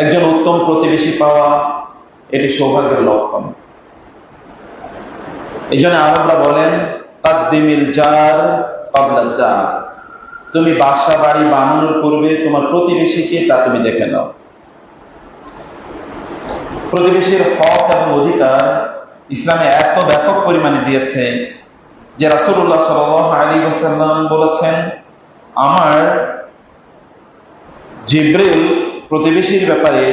একজন উত্তম প্রতিবেশী পাওয়া এটি সৌভাগ্যের লক্ষণ। এই জন্য আরবরা বলেন তাকদিমিল জার ক্বাবলাদ দার, তুমি বাসা বাড়ি বানানোর পূর্বে তোমার প্রতিবেশীকে তা তুমি দেখে নাও। প্রতিবেশীর হক এবং অধিকার ইসলামে এত ব্যাপক পরিমাণে দিয়েছে যে রাসূলুল্লাহ সাল্লাল্লাহু আলাইহি ওয়াসাল্লাম বলেছেন, আমার জিবরিল প্রতিবেশীর ব্যাপারে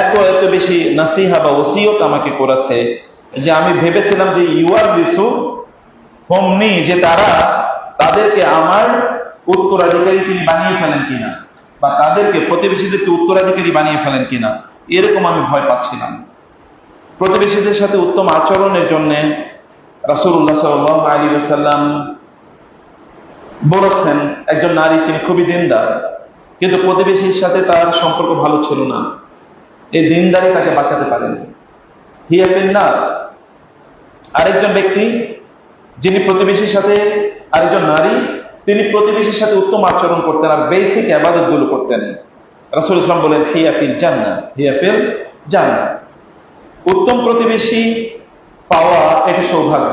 এত বেশি নাসিহা বা ওসিয়ত আমাকে করেছে যে আমি ভেবেছিলাম যে ইউয়ারিসু হোমনি, যে তাদেরকে আমার উত্তরাধিকারী তিনি বানিয়ে ফেলেন কিনা, বা তাদেরকে প্রতিবেশীদেরকে উত্তরাধিকারী বানিয়ে ফেলেন কিনা, এরকম আমি ভয় পাচ্ছিলাম। প্রতিবেশীদের সাথে উত্তম আচরণের জন্য রাসূলুল্লাহ সাল্লাল্লাহু আলাইহি ওয়াসাল্লাম বলেছেন, একজন নারী তিনি খুবই দিনদার, কিন্তু প্রতিবেশীর সাথে তার সম্পর্ক ভালো ছিল না, এই দিনদারি তাকে বাঁচাতে পারেনি, হিয়া ফিন্নার। আরেকজন ব্যক্তি যিনি প্রতিবেশীর সাথে, আরেকজন নারী তিনি প্রতিবেশীর সাথে উত্তম আচরণ করতেন আর বেসিক ইবাদত গুলো করতেন, রাসূল ইসলাম বলেন হিয়া ফিল জান্নাহ, হিয়া ফিল জান্নাহ। উত্তম প্রতিবেশী পাওয়া এটি সৌভাগ্য।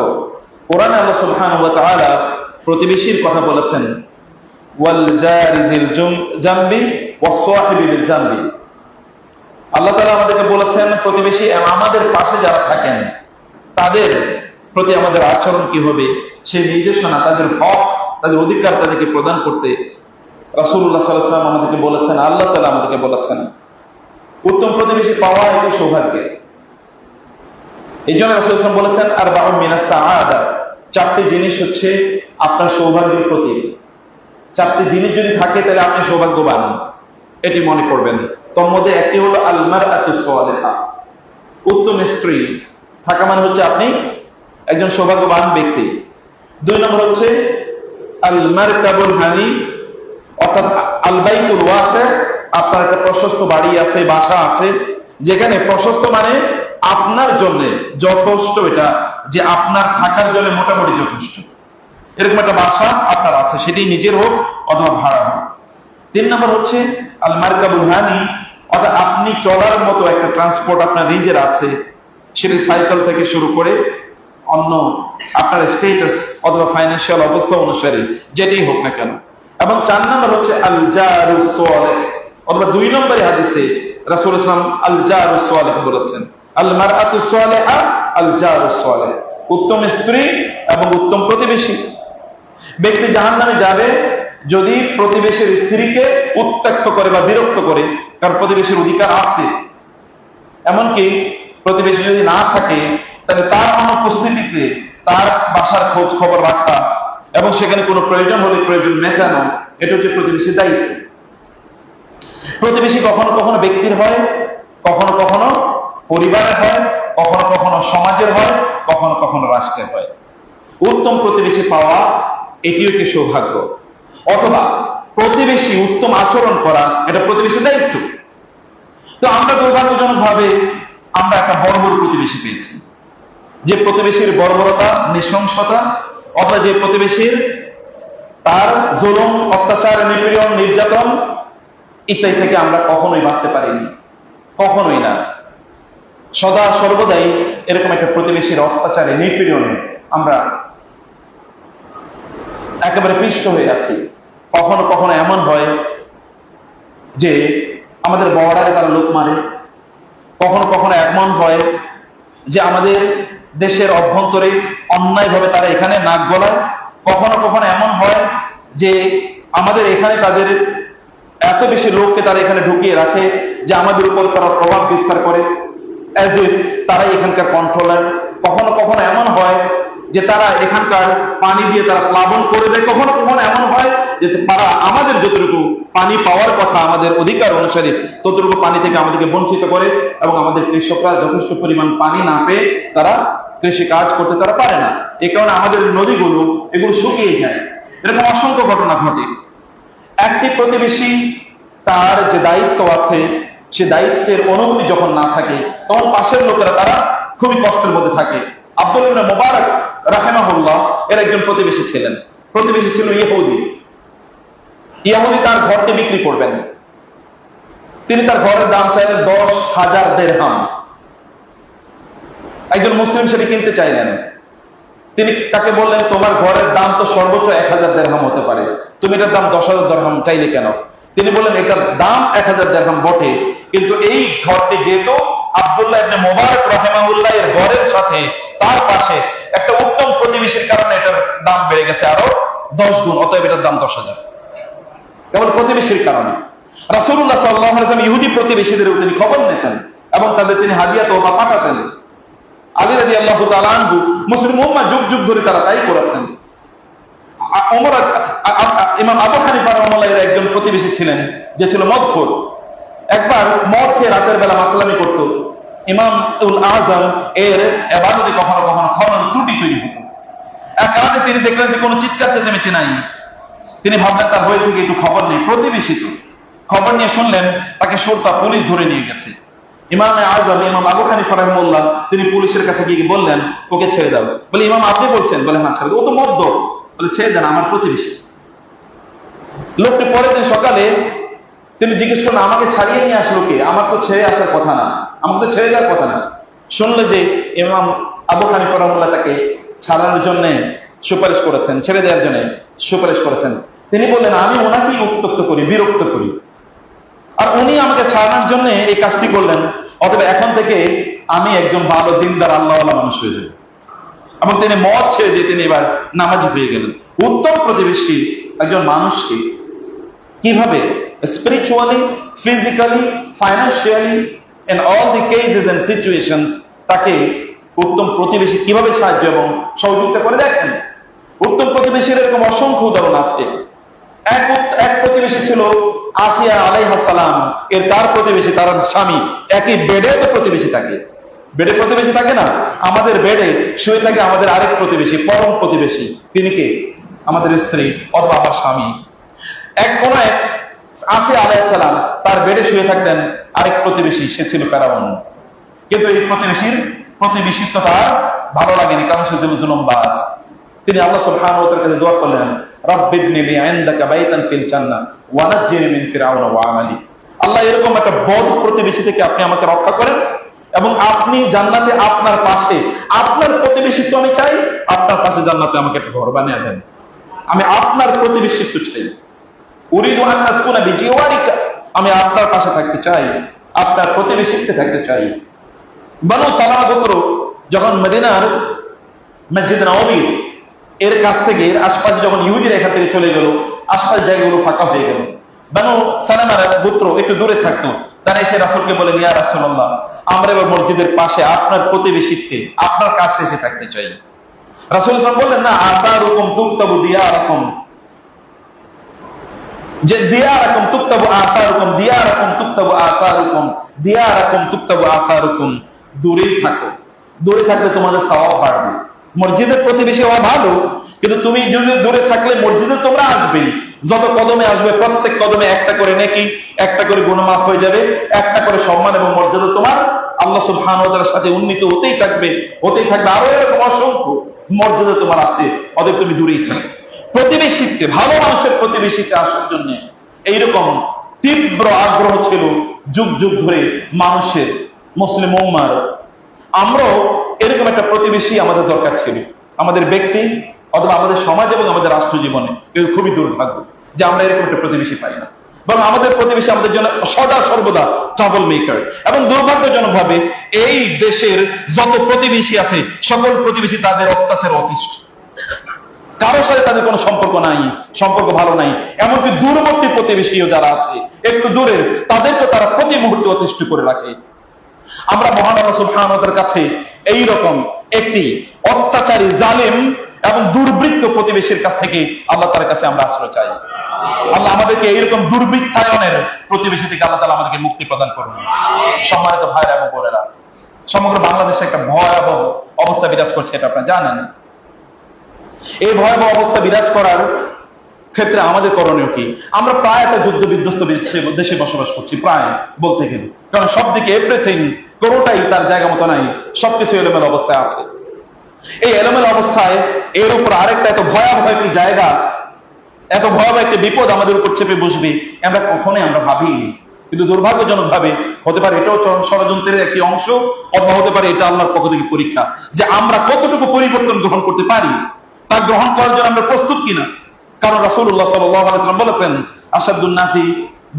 কোরআনে আল্লাহ সুবহানাহু ওয়া তাআলা প্রতিবেশীর কথা বলেছেন, ওয়াল জারি যিল জামবি ওয়াস সাহিবি বিল জামবি। আল্লাহ তাআলা আমাদেরকে বলেছেন প্রতিবেশী আমাদের পাশে যারা থাকেন তাদের প্রতি আমাদের আচরণ কি হবে, সেই নির্দেশনা, তাদের হক, তাদের অধিকার তাদেরকে প্রদান করতে রাসূলুল্লাহ সাল্লাল্লাহু আলাইহি ওয়াসাল্লাম আমাদেরকে বলেছেন, আল্লাহ তাআলা আমাদেরকে বলেছেন। উত্তম প্রতিবেশী পাওয়া এটি সৌভাগ্যের। এই জন্য রাসূল সাল্লাল্লাহু আলাইহি ওয়াসাল্লাম বলেছেন আরবাউন মিনাস সাআদা, চারটি জিনিস হচ্ছে আপনার সৌভাগ্যের প্রতীক। চারটি জিনিস যদি থাকে তাহলে আপনি সৌভাগ্যবান, এটি মনে করবেন। তোর মধ্যে একটি হলো আল মারআতুস সালিহা, উত্তম স্ত্রী থাকা মানে হচ্ছে আপনি একজন সৌভাগ্যবান ব্যক্তি। 2 নম্বর হচ্ছে আল মারকাবুল হানি, অর্থাৎ আল বাইতুল ওয়াসি, আপনার একটা প্রশস্ত বাড়ি আছে, বাসা আছে, যেখানে প্রশস্ত মানে আপনার জন্য যথেষ্ট, এটা যে আপনার থাকার জন্য মোটামুটি যথেষ্ট, এরকম একটা বাসা আপনার আছে, সেটি নিজের হোক অথবা ভাড়া হোক। 3 নম্বর হচ্ছে আল মারকাবুল হানি, অর্থাৎ আপনি চলার মতো একটা ট্রান্সপোর্ট আপনার নিজের আছে, সেটি সাইকেল থেকে শুরু করে অন্য আপনার স্টেটাস অথবা ফাইন্যান্সিয়াল অবস্থা অনুসারে যেটাই হোক না কেন। এবং 4 নম্বর হচ্ছে আল জারুস সালিহ, অথবা 2 নম্বরে হাদিসে রাসূল ইসলাম আল জারুস সালিহ বলেছেন, আল মারআতুস সালিহা আল জারুস সালিহ, উত্তম স্ত্রী এবং উত্তম প্রতিবেশী। ব্যক্তি জাহান্নামে যাবে যদি প্রতিবেশীর স্ত্রীকে উত্ত্যক্ত করে বা বিরক্ত করে, কারণ প্রতিবেশীর অধিকার আছে। এমনকি প্রতিবেশী যদি না থাকে তাহলে তার অনুপস্থিতিতে তার বাসার খোঁজ খবর রাখা এবং সেখানে কোনো প্রয়োজন হলে প্রয়োজন মেটানো, এটা হচ্ছে প্রতিবেশীর দায়িত্ব। প্রতিবেশী কখনো কখনো ব্যক্তির হয়, কখনো কখনো পরিবারের হয়, কখনো কখনো সমাজের হয়, কখনো কখনো রাষ্ট্রের হয়। উত্তম প্রতিবেশী পাওয়া এটিও একটি সৌভাগ্য। অথবা প্রতিবেশী উত্তম আচরণ করা, এটা প্রতিবেশীর দায়িত্ব। তো আমরা দুর্ভাগ্যজনক ভাবে আমরা একটা বর্বর প্রতিবেশী পেয়েছি, যে প্রতিবেশীর বর্বরতা, নৃশংসতা, অথবা যে প্রতিবেশীর তার জুলুম, অত্যাচার, নিপীড়ন, নির্যাতন ইত্যাদি থেকে আমরা কখনোই বাঁচতে পারিনি, কখনোই না। সদা সর্বদাই এরকম একটা প্রতিবেশীর অত্যাচারে, নিপীড়নে আমরা একেবারে পিষ্ট হয়ে আছি। কখনো কখনো এমন হয় যে আমাদের বর্ডারে তারা লোক মারে, কখনো কখনো এমন হয় যে আমাদের দেশের অভ্যন্তরে অন্যায়ভাবে তারা এখানে নাক গলায়, কখনো কখনো এমন হয় যে আমাদের এখানে তাদের এত বেশি লোককে তারা এখানে ঢুকিয়ে রাখে যে আমাদের উপর তারা প্রভাব বিস্তার করে, অ্যাজ ইফ তারাই এখানকার কন্ট্রোলার। কখনো কখনো এমন হয় যে তারা এখানকার পানি দিয়ে তারা প্লাবন করে দেয়। কখনো কখনো এমন হয় যে তারা আমাদের যতটুকু পানি পাওয়ার কথা আমাদের অধিকার অনুসারে ততটুকু পানি থেকে আমাদেরকে বঞ্চিত করে, এবং আমাদের কৃষকরা যথেষ্ট পরিমাণ পানি না পেয়ে তারা কৃষি কাজ করতে তারা পারে না। এই কারণে আমাদের নদীগুলো এগুলো শুকিয়ে যায়। এরকম অসংখ্য ঘটনা ঘটে। একটি প্রতিবেশী তার যে দায়িত্ব আছে, সে দায়িত্বের অনুভূতি যখন না থাকে তখন পাশের লোকেরা তারা খুবই কষ্টের মধ্যে থাকে। আব্দুল্লাহ ইবনে মুবারক রাহিমাহুল্লাহ এর একজন প্রতিবেশী ছিলেন। প্রতিবেশী ছিল ইহুদি। ইহুদি তার ঘরকে বিক্রি করবেন, তিনি তার ঘরের দাম চাইলেন 10,000 দিরহাম। একজন মুসলিম সেটি কিনতে চাইলেন। তিনি তাকে বললেন, তোমার ঘরের দাম তো সর্বোচ্চ 1000 দিরহাম হতে পারে, তুমি এটার দাম 10,000 দিরহাম চাইলে কেন? তিনি বললেন, এটার দাম 1000 দিরহাম বটে, কিন্তু এই ঘরটি যেহেতু আব্দুল্লাহ ইবনে মুবারক রাহিমাহুল্লাহ এর ঘরের সাথে তার পাশে একটা উত্তম প্রতিবেশীর কারণে এটার দাম বেড়ে গেছে আরো 10 গুণ, অতএব এটার দাম 10,000। কেবল প্রতিবেশীর কারণে। রাসূলুল্লাহ সাল্লাল্লাহু আলাইহি ওয়াসাল্লাম ইহুদি প্রতিবেশীদের তিনি খবর নিতেন এবং তাদের তিনি হাদিয়া তোবা পাঠাতেন। আলী রাদিয়াল্লাহু তাআলা আনহু, মুসলিম উম্মাহ যুগ যুগ ধরে তারা তাই করেছেন। ইমাম আবু হানিফা রাহিমাহুল্লাহ এর একজন প্রতিবেশী ছিলেন যে ছিল মদখোর। একবার মদ খেয়ে রাতের বেলা মাতলামি করত। ইমাম উল আজম এর ইবাদতে কখনো কখনো খনন ত্রুটি তৈরি হতো। এক রাতে তিনি দেখলেন যে কোনো চিৎকার চেঁচামেচি নাই। তিনি ভাবলেন তার হয়েছে কি, একটু খবর নেই। প্রতিবেশী তো, খবর নিয়ে শুনলেন তাকে শর্তা পুলিশ ধরে নিয়ে গেছে। ইমাম আজম ইমাম আবু হানিফা রাহিমাহুল্লাহ তিনি পুলিশের কাছে গিয়ে বললেন, ওকে ছেড়ে দাও। বলে, ইমাম আপনি বলছেন? বলে, হ্যাঁ ছেড়ে দাও, ও তো মদ্য। বলে, ছেড়ে দেন, আমার প্রতিবেশী। লোকটি পরের দিন সকালে তিনি জিজ্ঞেস করলেন, আমাকে ছাড়িয়ে নিয়ে আসলো কে? আমার তো ছেড়ে আসার কথা না, আমাকে তো ছেড়ে দেওয়ার কথা না। শুনলে যে ইমাম আবু হানিফা রাহিমাহুল্লাহ তাকে ছাড়ানোর জন্য সুপারিশ করেছেন, ছেড়ে দেওয়ার জন্য সুপারিশ করেছেন। তিনি বললেন, আমি ওনাকেই উত্তক্ত করি, বিরক্ত করি, আর উনি আমাকে ছাড়ানোর জন্য এই কাজটি করলেন, অতএব এখন থেকে আমি একজন ভালো দিনদার আল্লাহওয়ালা মানুষ হয়ে যাব। এবং তিনি মদ ছেড়ে দিয়ে তিনি এবার নামাজি হয়ে গেলেন। উত্তম প্রতিবেশী একজন মানুষকে কিভাবে spiritually, physically, financially, in all the cases and situations তাকে উত্তম প্রতিবেশী কিভাবে সাহায্য এবং সহযোগিতা করে দেখেন। উত্তম প্রতিবেশীর এরকম অসংখ্য উদাহরণ আছে। এক প্রতিবেশী ছিল আসিয়া আলাইহিস সালাম এর, তার প্রতিবেশী, তার স্বামী একই বেডে তো প্রতিবেশী থাকে। বেডে প্রতিবেশী থাকে না? আমাদের বেডে শুয়ে থাকে আমাদের আরেক প্রতিবেশী, পরম প্রতিবেশী। তিনি কে? আমাদের স্ত্রী অথবা আমার স্বামী। এক কোনায় আসিয়া আলাইহিস সালাম তার বেডে শুয়ে থাকতেন আরেক প্রতিবেশী, সে ছিল ফেরাউন। কিন্তু এই প্রতিবেশীর প্রতিবেশিত্ব তার ভালো লাগেনি, কারণ সে ছিল জুলুমবাজ। তিনি আল্লাহ সুবহানাহু ওয়া তাআলার কাছে দোয়া করলেন, রাব্বিবনি লি ইনদাকা বাইতান ফিল জান্নাহ ওয়া নাজ্জিনি মিন ফিরআউন ওয়া আমালি। আল্লাহ, এরকম একটা বদ প্রতিবেশী থেকে আপনি আমাকে রক্ষা করেন এবং আপনি জান্নাতে আপনার পাশে, আপনার প্রতিবেশিত্ব আমি চাই, আপনার পাশে জান্নাতে আমাকে একটা ঘর বানিয়ে দেন। আমি আপনার প্রতিবেশিত্ব চাই। উরিদু আন আসকুনা বিজিওয়ারিকা, আমি আপনার পাশে থাকতে চাই, আপনার প্রতিবেশিত্বে থাকতে চাই। বনু সালামা গোত্র যখন মদিনার মসজিদ নববী এর কাছ থেকে এর আশপাশে যখন ইহুদিরা এখান থেকে চলে গেল, আশপাশ জায়গাগুলো ফাঁকা হয়ে গেল। বনু সালামার গোত্র একটু দূরে থাকতো, তারা এসে রাসূলকে বলে, ইয়া রাসূলুল্লাহ, আমরা এবার মসজিদের পাশে আপনার প্রতিবেশিত্বে আপনার কাছে এসে থাকতে চাই। রাসূল সাল্লাল্লাহু আলাইহি ওয়াসাল্লাম বললেন, না, আসারুকুম তুকতাবু দিয়ারাকুম, যে দিয়ারাকুম তুকতাবু আসারুকুম, দিয়ারাকুম তুকতাবু আসারুকুম, দিয়ারাকুম তুকতাবু আসারুকুম। দূরেই থাকো, দূরে থাকলে তোমাদের সওয়াব বাড়বে। মসজিদের প্রতিবেশী হওয়া ভালো, কিন্তু তুমি যদি দূরে থাকলে মসজিদে তোমরা আসবেই। যত কদমে আসবে প্রত্যেক কদমে একটা করে নেকি, একটা করে গুনাহ মাফ হয়ে যাবে, একটা করে সম্মান এবং মর্যাদা তোমার আল্লাহ সুবহানাহু ওয়া তাআলার সাথে উন্নীত হতেই থাকবে, হতেই থাকবে। আরো এরকম অসংখ্য মর্যাদা তোমার আছে, অতএব তুমি দূরেই থাকো। প্রতিবেশিত্বে, ভালো মানুষের প্রতিবেশিত্বে আসার জন্য এইরকম তীব্র আগ্রহ ছিল যুগ যুগ ধরে মানুষের, মুসলিম উম্মার। আমরাও এরকম একটা প্রতিবেশী আমাদের দরকার ছিল, আমাদের ব্যক্তি অথবা আমাদের সমাজ এবং আমাদের রাষ্ট্র জীবনে। কিন্তু খুবই দুর্ভাগ্য যে আমরা এরকম একটা প্রতিবেশী পাই না, বরং আমাদের প্রতিবেশী আমাদের জন্য সদা সর্বদা ট্রাবল মেকার। এবং দুর্ভাগ্যজনক ভাবে এই দেশের যত প্রতিবেশী আছে, সকল প্রতিবেশী তাদের অত্যাচার অতিষ্ঠ। কারো সাথে তাদের কোনো সম্পর্ক নাই, সম্পর্ক ভালো নাই। এমনকি দূরবর্তী প্রতিবেশীও যারা আছে, একটু দূরের, তাদেরকে তারা প্রতি মুহূর্তে অতিষ্ঠ করে রাখে। আমরা মহান আল্লাহ সুবহানাহু ওয়া তাআলার কাছে এইরকম একটি অত্যাচারী, জালিম এবং দুর্বৃত্ত প্রতিবেশীর কাছ থেকে আল্লাহ তাআলার কাছে আমরা আশ্রয় চাই। আল্লাহ আমাদেরকে এইরকম দুর্বৃত্তায়নের প্রতিবেশী থেকে আল্লাহ তাআলা আমাদেরকে মুক্তি প্রদান করুন। সম্মানিত ভাইরা এবং বোনেরা, সমগ্র বাংলাদেশে একটা ভয়াবহ অবস্থা বিরাজ করছে, এটা আপনারা জানেন। এই ভয়াবহ অবস্থা বিরাজ করার ক্ষেত্রে আমাদের করণীয় কি? আমরা প্রায় একটা যুদ্ধ বিধ্বস্ত দেশে বসবাস করছি, প্রায় বলতে গেলে, কারণ সব দিকে এভরিথিং, কোনোটাই তার জায়গা মতো নাই, সবকিছু এলোমেলো অবস্থায় আছে। এই এলোমেলো অবস্থায় এর উপর আরেকটা এত ভয়াবহ একটি জায়গা, এত ভয়াবহ একটি বিপদ আমাদের উপর চেপে বসবে, আমরা কখনোই আমরা ভাবিনি। কিন্তু দুর্ভাগ্যজনক ভাবে হতে পারে এটাও ষড়যন্ত্রের একটি অংশ, অথবা হতে পারে এটা আল্লাহর পক্ষ থেকে পরীক্ষা, যে আমরা কতটুকু পরিবর্তন গ্রহণ করতে পারি, তা গ্রহণ করার জন্য আমরা প্রস্তুত কিনা। কারণ রাসূলুল্লাহ সাল্লাল্লাহু আলাইহি ওয়াসাল্লাম বলেছেন, আশাদুন নাসি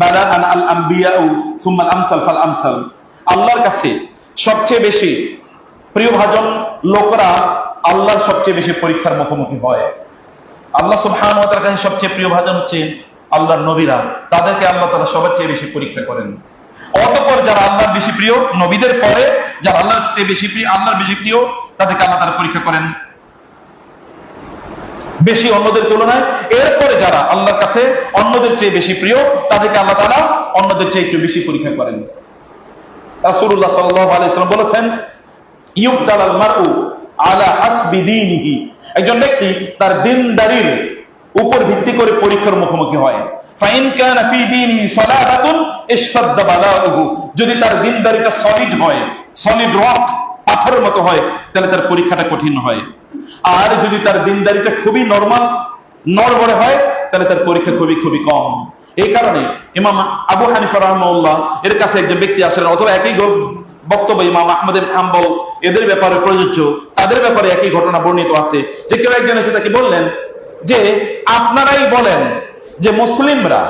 বালাআন আল আমবিয়াউ সুম্মা আল আমসাল ফাল আমসাল। আল্লাহর কাছে সবচেয়ে বেশি প্রিয়ভাজন লোকরা আল্লাহর সবচেয়ে বেশি পরীক্ষার মুখোমুখি হয়। আল্লাহ সুবহানাহু ওয়া তাআলার কাছে সবচেয়ে প্রিয়ভাজন হচ্ছে আল্লাহর নবীরা, তাদেরকে আল্লাহ তাআলা সবচেয়ে বেশি পরীক্ষা করেন। অতঃপর যারা আল্লাহর বেশি প্রিয়, নবীদের পরে যারা আল্লাহর চেয়ে বেশি প্রিয়, আল্লাহর বেশি প্রিয়, তাদেরকে আল্লাহ তাআলা পরীক্ষা করেন বেশি অন্যদের তুলনায়। এরপরে যারা আল্লাহর কাছে অন্যদের চেয়ে বেশি প্রিয়, তাদেরকে আল্লাহ তাআলা অন্যদের চেয়ে একটু বেশি পরীক্ষা করেন। রাসূলুল্লাহ সাল্লাল্লাহু আলাইহি ওয়াসাল্লাম বলেছেন, ইউবতালাল মারউ আলা হাসবি দীনিহি, একজন ব্যক্তি তার দ্বীনদারির উপর ভিত্তি করে পরীক্ষার মুখোমুখি হয়। ফাইন কানা ফি দীনিহি সালাহাতুন ইশতাদ্দা বালাউহু, যদি তার দ্বীনদারিটা সলিড হয়, সলিড রক, পাথরের মতো হয়, তাহলে তার পরীক্ষাটা কঠিন হয়। আর যদি তার দ্বীনদারিটা খুবই নরমাল, নড়বড়ে হয়, তাহলে তার পরীক্ষা খুবই খুবই কম। এই কারণে ইমাম আবু হানিফা রাহিমাহুল্লাহ এর কাছে একজন ব্যক্তি আসলেন, অথবা একই বক্তব্য ইমাম আহমদ ইবনে হাম্বল এদের ব্যাপারে প্রযোজ্য, তাদের ব্যাপারে একই ঘটনা বর্ণিত আছে, যে কেউ একজন এসে তাকে বললেন যে আপনারাই বলেন যে মুসলিমরা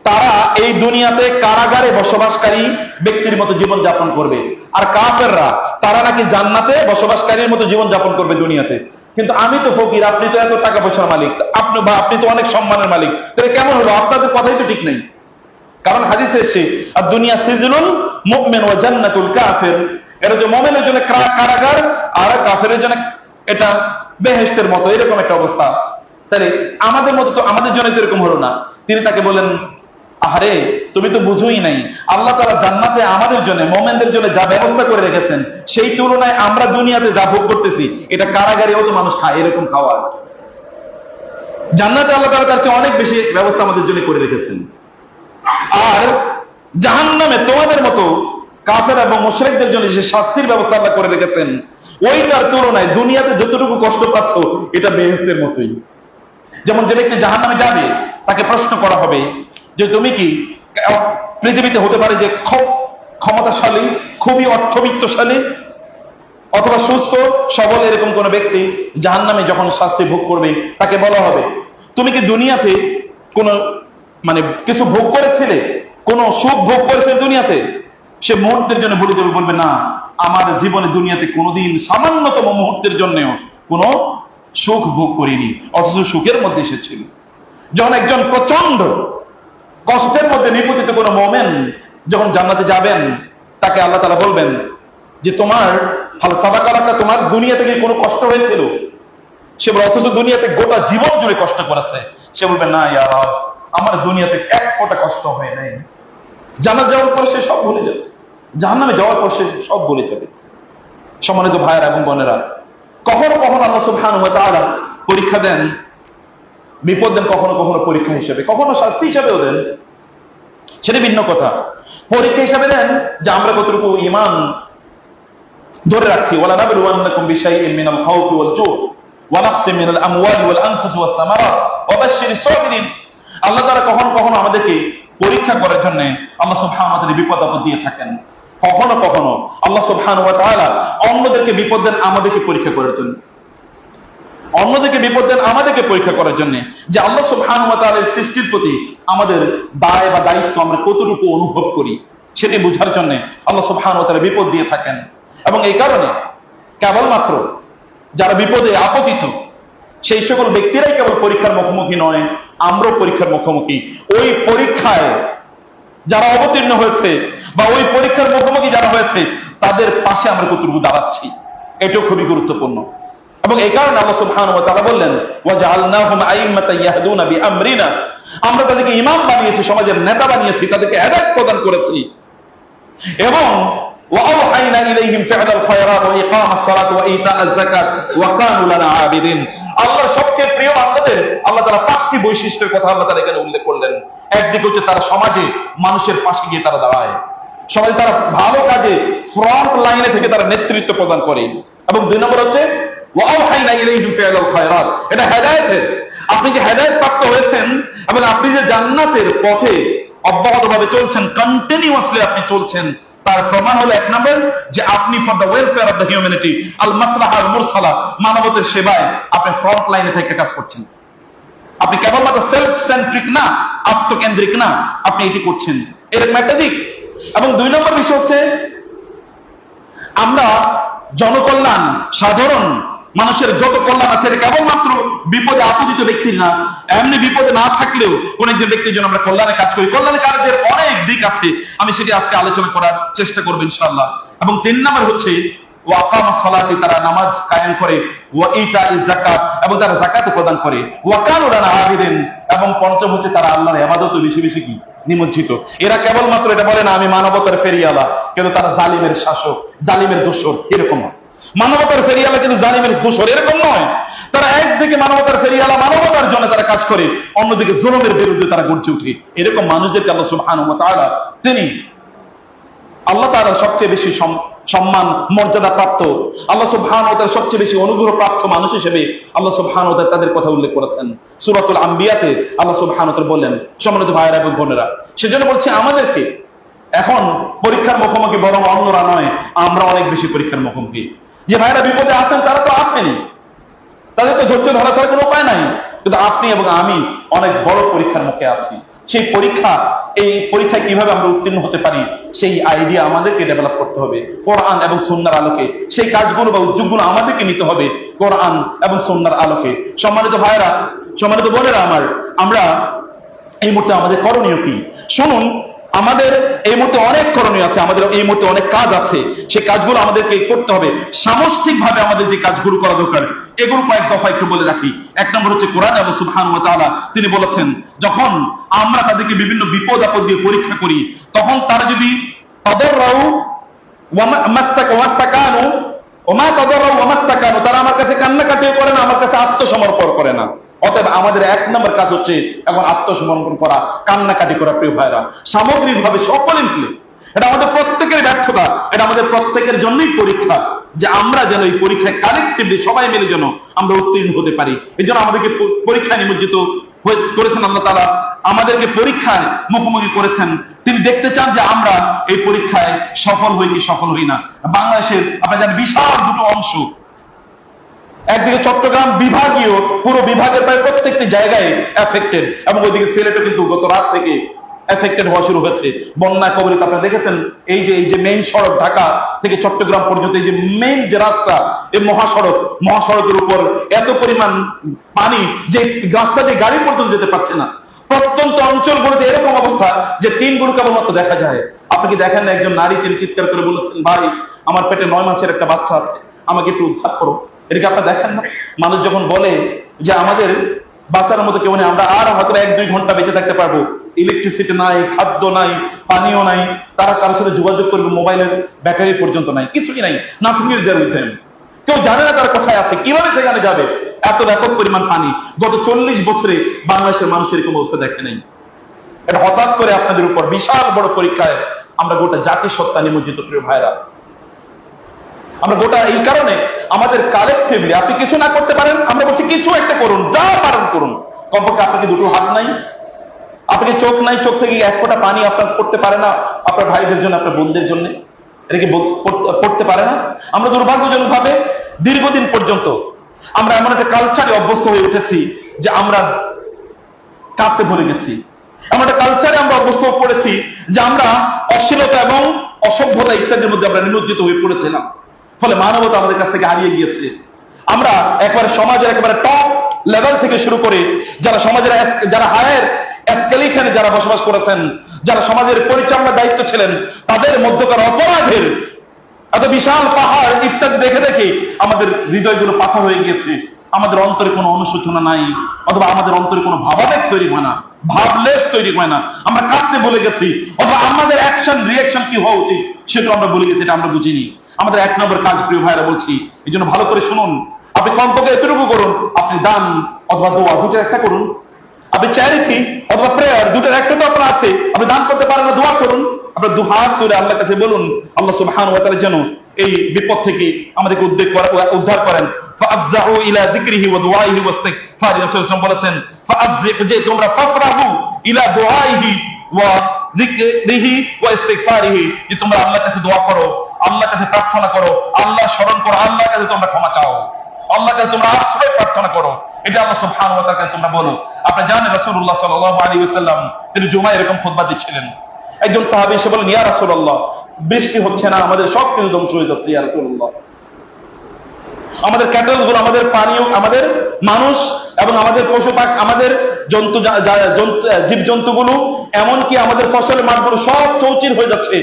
তারা এই দুনিয়াতে কারাগারে বসবাসকারী ব্যক্তির মতো জীবন যাপন করবে, আর কাফেররা তারা নাকি জান্নাতে বসবাসকারীর মতো জীবন যাপন করবে দুনিয়াতে। কিন্তু আমি তো ফকির, আপনি তো এত টাকা পয়সার মালিক, আপনি তো অনেক সম্মানের মালিক, তাহলে কেমন হলো? আপনাদের কথাই তো ঠিক নেই। কারণ হাদিসে এসেছে, আর দুনিয়া সিজনুল মুমিন ওয়া জান্নাতুল কাফির, এটা যে মুমিনের জন্য কারাগার আর কাফেরের জন্য এটা বেহেশতের মতো, এরকম একটা অবস্থা। তাহলে আমাদের মতো তো, আমাদের জন্য তো এরকম হলো না। তিনি তাকে বলেন, আরে তুমি তো বুঝোই নাই, আল্লাহ তাআলা জান্নাতে আমাদের জন্য, মুমিনদের জন্য যা ব্যবস্থা করে রেখেছেন, সেই তুলনায় আমরা দুনিয়াতে যা ভোগ করতেছি, এটা কারাগারেও তো মানুষ খায়, এরকম খাওয়া। জান্নাতে আল্লাহ তাআলা তার চেয়ে অনেক বেশি ব্যবস্থা আমাদের জন্য করে রেখেছেন। আর জাহান্নামে তোমাদের মতো কাফের এবং মুশরিকদের জন্য যে শাস্তির ব্যবস্থা আল্লাহ করে রেখেছেন, ওইটার তুলনায় দুনিয়াতে যতটুকু কষ্ট পাচ্ছ, এটা বেহেশতের মতোই। যেমন যে ব্যক্তি জাহান্নামে যাবে, তাকে প্রশ্ন করা হবে যে তুমি কি পৃথিবীতে হতে পারে যে খুব ক্ষমতাশালী, খুবই অর্থবিত্তশালী অথবা সুস্থ সবল এরকম কোন ব্যক্তি জাহান্নামে যখন শাস্তি ভোগ করবে, তাকে বলা হবে তুমি কি দুনিয়াতে কোন কিছু ভোগ করেছিলে, কোন সুখ ভোগ করেছিলে দুনিয়াতে? সে মুহূর্তের জন্য বলবে না, আমার জীবনে দুনিয়াতে কোনোদিন সামান্যতম মুহূর্তের জন্যও কোন সুখ ভোগ করিনি, অথচ সুখের মধ্যে সে ছিল। যখন একজন প্রচন্ড কষ্টের মধ্যে নিপতিত কোন মুমিন যখন জান্নাতে যাবেন, তাকে আল্লাহ তাআলা বলবেন যে তোমার হাল সাবাকারাকা, তোমার দুনিয়া থেকে কোনো কষ্ট হয়েছিল? সে বলে, অথচ দুনিয়াতে গোটা জীবন জুড়ে কষ্ট করেছে। সে বলবে, না ইয়া রাব, আমার দুনিয়াতে এক ফোঁটা কষ্ট হয় নাই। জান্নাত যাওয়ার পর সে সব ভুলে যাবে, জাহান্নামে যাওয়ার পর সে সব ভুলে যাবে। সম্মানিত ভাইয়েরা এবং বোনেরা, কখনো কখনো আল্লাহ সুবহানাহু ওয়া তাআলা পরীক্ষা দেন, বিপদ দেন, কখনো কখনো পরীক্ষা হিসেবে, কখনো শাস্তি হিসেবেও দেন, সেটা ভিন্ন কথা। পরীক্ষা হিসেবে দেন যে আমরা কতটুকু ঈমান ধরে রাখছি। ওয়ালা নাবলুওয়ান্নাকুম বিশাইইন মিনাল খাউফি ওয়াল জু' ওয়া নাকসিম মিনাল আমওয়ালি ওয়াল আনফুসি ওয়াস সামারাত ওয়া বাশশিরিস সাবিরিন। আল্লাহ তাআলা কখনো কখনো আমাদেরকে পরীক্ষা করার জন্য আল্লাহ সুবহানাহু ওয়া তাআলা বিপদ আপদ দিয়ে থাকেন। কখনো কখনো আল্লাহ সুবহানাহু ওয়া তাআলা অন্যদেরকে বিপদ দেন আমাদেরকে পরীক্ষা করার জন্য, অন্যদেরকে বিপদ দেন আমাদেরকে পরীক্ষা করার জন্য, যে আল্লাহ সুবহানাহু ওয়া তাআলার সৃষ্টির প্রতি আমাদের দায় বা দায়িত্ব আমরা কতটুকু অনুভব করি, সেটি বোঝার জন্য আল্লাহ সুবহানাহু ওয়া তাআলা বিপদ দিয়ে থাকেন। এবং এই কারণে কেবলমাত্র যারা বিপদে আপতিত, সেই সকল ব্যক্তিরাই কেবল পরীক্ষার মুখোমুখি নয়, আমরাও পরীক্ষার মুখোমুখি। ওই পরীক্ষায় যারা অবতীর্ণ হয়েছে বা ওই পরীক্ষার মুখোমুখি যারা হয়েছে, তাদের পাশে আমরা কতটুকু দাঁড়াচ্ছি, এটাও খুবই গুরুত্বপূর্ণ। এবং এই কারণে আল্লাহ সুবহানাহু ওয়া তাআলা বললেন, ওয়াজআলনাহুম আইম্মাতান ইয়াহদুনা বিআমরিনা, আমরা তাদেরকে ইমাম বানিয়েছি, সমাজের নেতা বানিয়েছি, তাদেরকে হেদায়েত প্রদান করেছি। এবং ওয়াআওহাইনা ইলাইহিম ফি'লাল খায়রাত ওয়া ইকামাস সালাত ওয়া ইতাআজ যাকাত ওয়া কানু লানা আবিদিন। আল্লাহর সবচেয়ে প্রিয় বান্দাদের আল্লাহ তাআলা 5টি বৈশিষ্ট্যের কথা আল্লাহ তাআলা এখানে উল্লেখ করলেন। একদিকে হচ্ছে তারা সমাজে মানুষের পাশে গিয়ে তারা দাঁড়ায়, সমাজে তারা ভালো কাজে ফ্রন্ট লাইনে থেকে তারা নেতৃত্ব প্রদান করে। এবং 2 নম্বর হচ্ছে ওয়াআওহাইনা ইলাইহিম ফি'লাল খায়রাত, এটা হেদায়েতের। আপনি যে হেদায়েত প্রাপ্ত হয়েছেন এবং আপনি যে জান্নাতের পথে অব্যাহতভাবে চলছেন, কন্টিনিউয়াসলি আপনি চলছেন, তার প্রমাণ হলো এক নম্বর যে আপনি for the welfare of the humanity আল মাসলাহা আল মুরসালা, মানবতার সেবায় আপনি ফ্রন্ট লাইনে থেকে কাজ করছেন। আপনি কেবলমাত্র সেলফ সেন্ট্রিক না, আত্মকেন্দ্রিক না, আপনি এটি করছেন, এরকম একটা দিক। এবং 2 নম্বর বিষয় হচ্ছে আমরা জনকল্যাণ, সাধারণ মানুষের যত কল্যাণ আছে এটা কেবলমাত্র বিপদে আপতিত ব্যক্তির না, এমনি বিপদে না থাকলেও কোন একজন ব্যক্তির জন্য আমরা কল্যাণে কাজ করি। কল্যাণের কাজের অনেক দিক আছে, আমি সেটি আজকে আলোচনা করার চেষ্টা করবো ইনশাআল্লাহ। এবং 3 নম্বর হচ্ছে ওয়াকামা সালাতি, তারা নামাজ কায়েম করে, ওয়া ইতাইজ যাকাত, এবং তারা যাকাত প্রদান করে, ওয়া কানু লানা আবিদিন, এবং 5ম হচ্ছে তারা আল্লাহর ইবাদতে বেশি বেশি কি নিমজ্জিত। এরা কেবলমাত্র এটা বলে না আমি মানবতার ফেরিয়ালা, কিন্তু তারা জালিমের শাসক, জালিমের দোসর, এরকম না। মানবতার ফেরিয়ালা কিন্তু জালিমের দোসর এরকম নয়। তারা একদিকে মানবতার ফেরিয়ালা, মানবতার জন্য তারা কাজ করে, অন্যদিকে জুলুমের বিরুদ্ধে তারা গর্জে ওঠে। এরকম মানুষদেরকে আল্লাহ সুবহানাহু ওয়া তাআলা তিনি আল্লাহ তাআলা সবচেয়ে বেশি সম্মান মর্যাদা প্রাপ্ত, আল্লাহ সুবহানাহু ওয়া তাআলা সবচেয়ে বেশি অনুগ্রহ প্রাপ্ত মানুষ হিসেবে আল্লাহ সুবহানাহু ওয়া তাআলা তাদের কথা উল্লেখ করেছেন। সূরাতুল আম্বিয়াতে আল্লাহ সুবহানাহু ওয়া তাআলা বললেন, সম্মানিত ভাইয়েরা এবং বোনেরা, সেজন্য বলছি আমাদেরকে এখন পরীক্ষার মুখোমুখি বরং অন্যরা নয়, আমরা অনেক বেশি পরীক্ষার মুখোমুখি। যে ভাইয়েরা বিপদে আছেন তারা তো আছেনই, তাদের তো ধৈর্য ধরা ছাড়া কোনো উপায় নাই, কিন্তু আপনি এবং আমি অনেক বড় পরীক্ষার মুখে আছি। সেই পরীক্ষা, এই পরীক্ষায় কিভাবে আমরা উত্তীর্ণ হতে পারি সেই আইডিয়া আমাদেরকে ডেভেলপ করতে হবে কোরআন এবং সুন্নাহর আলোকে। সেই কাজগুলো বা উদ্যোগগুলো আমাদেরকে নিতে হবে কোরআন এবং সুন্নাহর আলোকে। সম্মানিত ভাইয়েরা, সম্মানিত বোনেরা আমার, আমরা এই মুহূর্তে আমাদের করণীয় কি শুনুন। আমাদের এই মুহূর্তে অনেক করণীয় আছে, আমাদের এই মুহূর্তে অনেক কাজ আছে, সেই কাজগুলো আমাদেরকে করতে হবে। সামষ্টিকভাবে আমাদের যে কাজগুলো করা দরকার এগুলো কয়েক দফা একটু বলে রাখি। 1 নম্বর হচ্ছে কোরআন এবং সুবহানাহু ওয়া তাআলা তিনি বলেছেন, যখন আমরা তাদেরকে বিভিন্ন বিপদ আপদ দিয়ে পরীক্ষা করি, তখন তারা যদি তাদাররাউ ওয়া মাস্তাকানু ওমা তাদাররাউ ওয়া মাস্তাকানু, তারা আমার কাছে কান্নাকাটিও করে না, আমার কাছে আত্মসমর্পণ করে না। অতএব আমাদের 1 নম্বর কাজ হচ্ছে এখন আত্মসমর্পণ করা, কান্নাকাটি করা। প্রিয় ভাইরা, সামগ্রিকভাবে সকলে মিলে, এটা আমাদের প্রত্যেকের ব্যর্থতা, এটা আমাদের প্রত্যেকের জন্যই পরীক্ষা, যে আমরা যেন এই পরীক্ষায় কালেক্টিভলি সবাই মিলে যেন আমরা উত্তীর্ণ হতে পারি। এই জন্য আমাদেরকে পরীক্ষায় নিমজ্জিত করেছেন আল্লাহ তাআলা, আমাদেরকে পরীক্ষায় মুখোমুখি করেছেন। তিনি দেখতে চান যে আমরা এই পরীক্ষায় সফল হই কি সফল হই না। বাংলাদেশের আপনারা জানেন বিশাল 2টো অংশ, একদিকে চট্টগ্রাম বিভাগীয়, পুরো বিভাগের প্রায় প্রত্যেকটি জায়গায় এফেক্টেড, এবং ওইদিকে সিলেটও কিন্তু গত রাত থেকে এফেক্টেড হওয়া শুরু হয়েছে বন্যা কবলিত। আপনারা দেখেছেন এই যে মেইন সড়ক ঢাকা থেকে চট্টগ্রাম পর্যন্ত, এই যে মেইন যে রাস্তা, এই মহাসড়কের উপর এত পরিমাণ পানি যে রাস্তা দিয়ে গাড়ি পর্যন্ত যেতে পারছে না। প্রত্যন্ত অঞ্চলগুলোতে এরকম অবস্থা যে টিনগুলো কেবলমাত্র দেখা যায়। আপনি কি দেখেন না, একজন নারী তিনি চিৎকার করে বলেছেন, ভাই আমার পেটে 9 মাসের একটা বাচ্চা আছে, আমাকে একটু উদ্ধার করো। এটাকে আপনারা দেখেন না? মানুষ যখন বলে যে আমাদের বাঁচার মতো কেউ নেই, আমরা আর হয়তো 1-2 ঘন্টা বেঁচে থাকতে পারবো, ইলেকট্রিসিটি নাই, খাদ্য নাই, পানীয় নাই, তারা কারোর সাথে যোগাযোগ করবে, মোবাইলের ব্যাটারি পর্যন্ত নাই, কিছুই নাই, nothing is there with them. কেউ জানে না তারা কোথায় আছে, কিভাবে সেখানে যাবে। এত ব্যাপক পরিমাণ পানি, গত 40 বছরে বাংলাদেশের মানুষ এরকম অবস্থা দেখে নাই। এটা হঠাৎ করে আপনাদের উপর বিশাল বড় পরীক্ষায় আমরা গোটা জাতি সত্তা নিমজ্জিত। প্রিয় ভাইরা, আমরা গোটা এই কারণে আমাদের কালেক্টিভলি, আপনি কিছু না করতে পারেন, আমরা বলছি কিছু একটা করুন, যা পারেন করুন। কমপক্ষে আপনাকে 2টো হাত নাই, আপনাকে চোখ নাই, চোখ থেকে 1 ফোঁটা পানি আপনার পড়তে পারে না আপনার ভাইদের জন্য, আপনার বোনদের জন্য, এটা কি পড়তে পারে না? আমরা দুর্ভাগ্যজনক ভাবে দীর্ঘদিন পর্যন্ত আমরা এমন একটা কালচারে অভ্যস্ত হয়ে উঠেছি যে আমরা কাঁদতে ভুলে গেছি। এমন একটা কালচারে আমরা অভ্যস্ত হয়ে পড়েছি যে আমরা অশ্লীলতা এবং অসভ্যতা ইত্যাদির মধ্যে আমরা নিমজ্জিত হয়ে পড়েছিলাম। ফলে মানবতা আমাদের কাছ থেকে হারিয়ে গিয়েছে। আমরা একবারে সমাজের একেবারে টপ লেভেল থেকে শুরু করে যারা সমাজের, যারা হায়ার এসকেলেশনে যারা বসবাস করেছেন, যারা সমাজের পরিচালনার দায়িত্ব ছিলেন, তাদের মধ্যকার অপরাধের এত বিশাল পাহাড় ইত্যাদি দেখে দেখে আমাদের হৃদয়গুলো পাথর হয়ে গিয়েছে। আমাদের অন্তরে কোনো অনুশোচনা নাই, অথবা আমাদের অন্তরে কোনো ভাবাবেগ তৈরি হয় না, ভাবলেস তৈরি হয় না। আমরা কাঁদতে ভুলে গেছি, অথবা আমাদের অ্যাকশন রিয়াকশন কি হওয়া উচিত সেটা আমরা ভুলে গেছি, এটা আমরা বুঝিনি। আমাদের 1 নম্বর কাজ, প্রিয় ভাইরা বলছি, এই জন্য ভালো করে শুনুন। আপনি কমপক্ষে এতটুকু করুন, আপনি দান অথবা দোয়া, 2টার একটা করুন। আপনি চ্যারিটি অথবা প্রেয়ার, 2টার একটা তো আপনার আছে। আপনি দান করতে পারেন না, দোয়া করুন। আপনার 2 হাত তুলে আল্লাহর কাছে বলুন, আল্লাহ সুবহানাহু ওয়া তাআলা যেন এই বিপদ থেকে আমাদেরকে উদ্ধার করেন। ফাআফজাউ ইলা যিকরিহি ওয়া দুআইহি ওয়াস্তিগফারি। রাসূল সাল্লাল্লাহু আলাইহি ওয়াসাল্লাম বলেছেন, ফাআফজি, যে তোমরা ফাফরাহু ইলা দুআইহি ওয়া যিকরিহি ওয়া ইস্তিগফারিহি, যে তোমরা আল্লাহর কাছে দোয়া করো, আল্লাহর কাছে প্রার্থনা করো, আল্লাহ স্মরণ করো, আল্লাহর কাছে তোমরা ক্ষমা চাও, আল্লাহর কাছে তোমরা আশ্রয় প্রার্থনা করো, এটা আল্লাহ সুবহানাহু ওয়া তাআলার কাছে তোমরা বলো। আপনি জানেন রাসূলুল্লাহ সাল্লাল্লাহু আলাইহি ওয়াসাল্লাম তিনি জুমায় এরকম খুতবা দিচ্ছিলেন। একজন সাহাবী এসে বলেন, ইয়া রাসূলুল্লাহ, বৃষ্টি হচ্ছে না, আমাদের সব কিছু ধ্বংস হয়ে যাচ্ছে ইয়া রাসূলুল্লাহ। আমাদের ক্যাটল গুলো, আমাদের পানীয়, আমাদের মানুষ এবং আমাদের পশু পাখি, আমাদের জন্তু জীবজন্তুগুলো, এমনকি আমাদের ফসলের মাঠগুলো সব চৌচির হয়ে যাচ্ছে।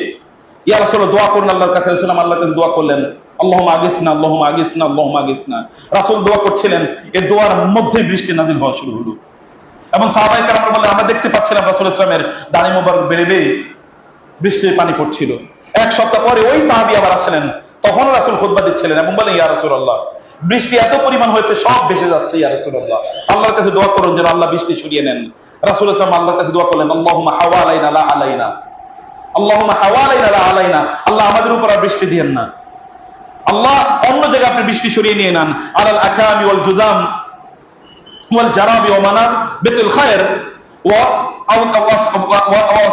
ইয়া রাসূলুল্লাহ, দোয়া করুন আল্লাহর কাছে। রাসূল আল্লাহর কাছে দোয়া করলেন, আল্লাহুম্মা আগিসনা, আল্লাহুম্মা আগিসনা, আল্লাহুম্মা আগিসনা। রাসূল দোয়া করছিলেন, এই দোয়ার মধ্যে বৃষ্টি নাজিল হওয়া শুরু হলো। এবং সাহাবায়ে কেরাম বললেন, আমরা দেখতে পাচ্ছিলাম রাসূল সাল্লাল্লাহু আলাইহি ওয়াসাল্লামের দাড়ি মোবারক বেড়ে বেড়ে বৃষ্টির পানি পড়ছিল। এক সপ্তাহ পরে ওই সাহাবী আবার আসলেন, তখন রাসূল খুতবা দিচ্ছিলেন এবং বলেন, ইয়া রাসূলুল্লাহ, বৃষ্টি এত পরিমাণ হয়েছে সব ভেসে যাচ্ছে ইয়া রাসূলুল্লাহ, আল্লাহর কাছে দোয়া করুন যেন আল্লাহ বৃষ্টি সরিয়ে নেন। রাসূল সাল্লাল্লাহু আলাইহি ওয়াসাল্লাম আল্লাহর কাছে দোয়া করলেন, আল্লাহুম্মা হাওয়ালাইনা লা আলাইনা, আল্লাহুম্মা হাওয়ালাইনা লা আলাইনা, আল্লাহ আমাদের উপর আর বৃষ্টি দিয়েন না, আল্লাহ অন্য জায়গায় আপনি বৃষ্টি সরিয়ে নিয়ে নেন। আলাল আকামি ওয়াল জুজাম ওয়াল জারাবি ওয়া মানার বিতুল খায়র ওয়া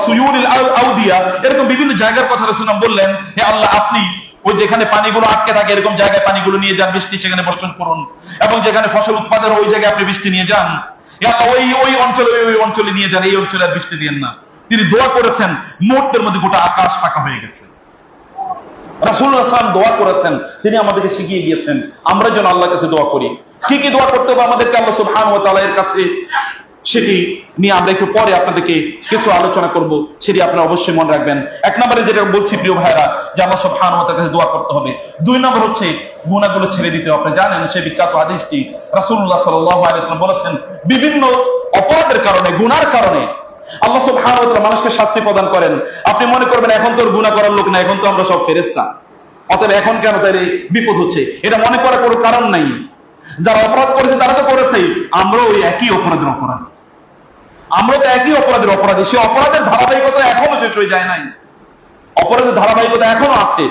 সুয়ুরিল আউদিয়া, এরকম বিভিন্ন জায়গার কথা রাসূল বললেন, হে আল্লাহ, আপনি ওই যেখানে পানিগুলো আটকে থাকে এরকম জায়গায় পানিগুলো নিয়ে যান, বৃষ্টি সেখানে বর্ষণ করুন, এবং যেখানে ফসল উৎপাদন ওই জায়গায় আপনি বৃষ্টি নিয়ে যান, ওই অঞ্চলে নিয়ে যান, এই অঞ্চলে আর বৃষ্টি দিয়েন না। তিনি দোয়া করেছেন, মুহূর্তের মধ্যে গোটা আকাশ ফাঁকা হয়ে গেছে। রাসূলুল্লাহ সাল্লাল্লাহু আলাইহি ওয়াসাল্লাম দোয়া করেছেন, তিনি আমাদেরকে শিখিয়ে গিয়েছেন আমরা যেন আল্লাহর কাছে দোয়া করি। কি কি দোয়া করতে হবে আমাদেরকে আল্লাহ সুবহানাহু ওয়া তাআলার কাছে, সেটি নিয়ে আমরা একটু পরে আপনাদেরকে কিছু আলোচনা করব, সেটি আপনারা অবশ্যই মনে রাখবেন। এক নম্বরে যেটা বলছি প্রিয় ভাইরা, যে আল্লাহ সুবহানাহু ওয়া তাআলার কাছে দোয়া করতে হবে। দুই নম্বর হচ্ছে গুনাহগুলো ছেড়ে দিতে হবে। আপনি জানেন সেই বিখ্যাত হাদিসটি, রাসূলুল্লাহ সাল্লাল্লাহু আলাইহি ওয়াসাল্লাম বলেছেন, বিভিন্ন অপরাধের কারণে, গুনার কারণে আল্লাহ সুবহানাহু ওয়া তাআলা মানুষকে শাস্তি প্রদান করেন। আপনি মনে করবেন এখন তো ওর গুনাহ করার লোক না, এখন তো আমরা সব ফেরেশতা, অতএব এখন কেন তাই বিপদ হচ্ছে, এটা মনে করার কোনো কারণ নাই। যারা অপরাধ করেছে তারা তো করেছেই, আমরাও ওই একই অপরাধের অপরাধী, আমরা তো একই অপরাধের অপরাধী। সে অপরাধের ধারাবাহিকতা এখনো শেষ হয়ে যায় নাই, অপরাধের ধারাবাহিকতা এখনো আছে।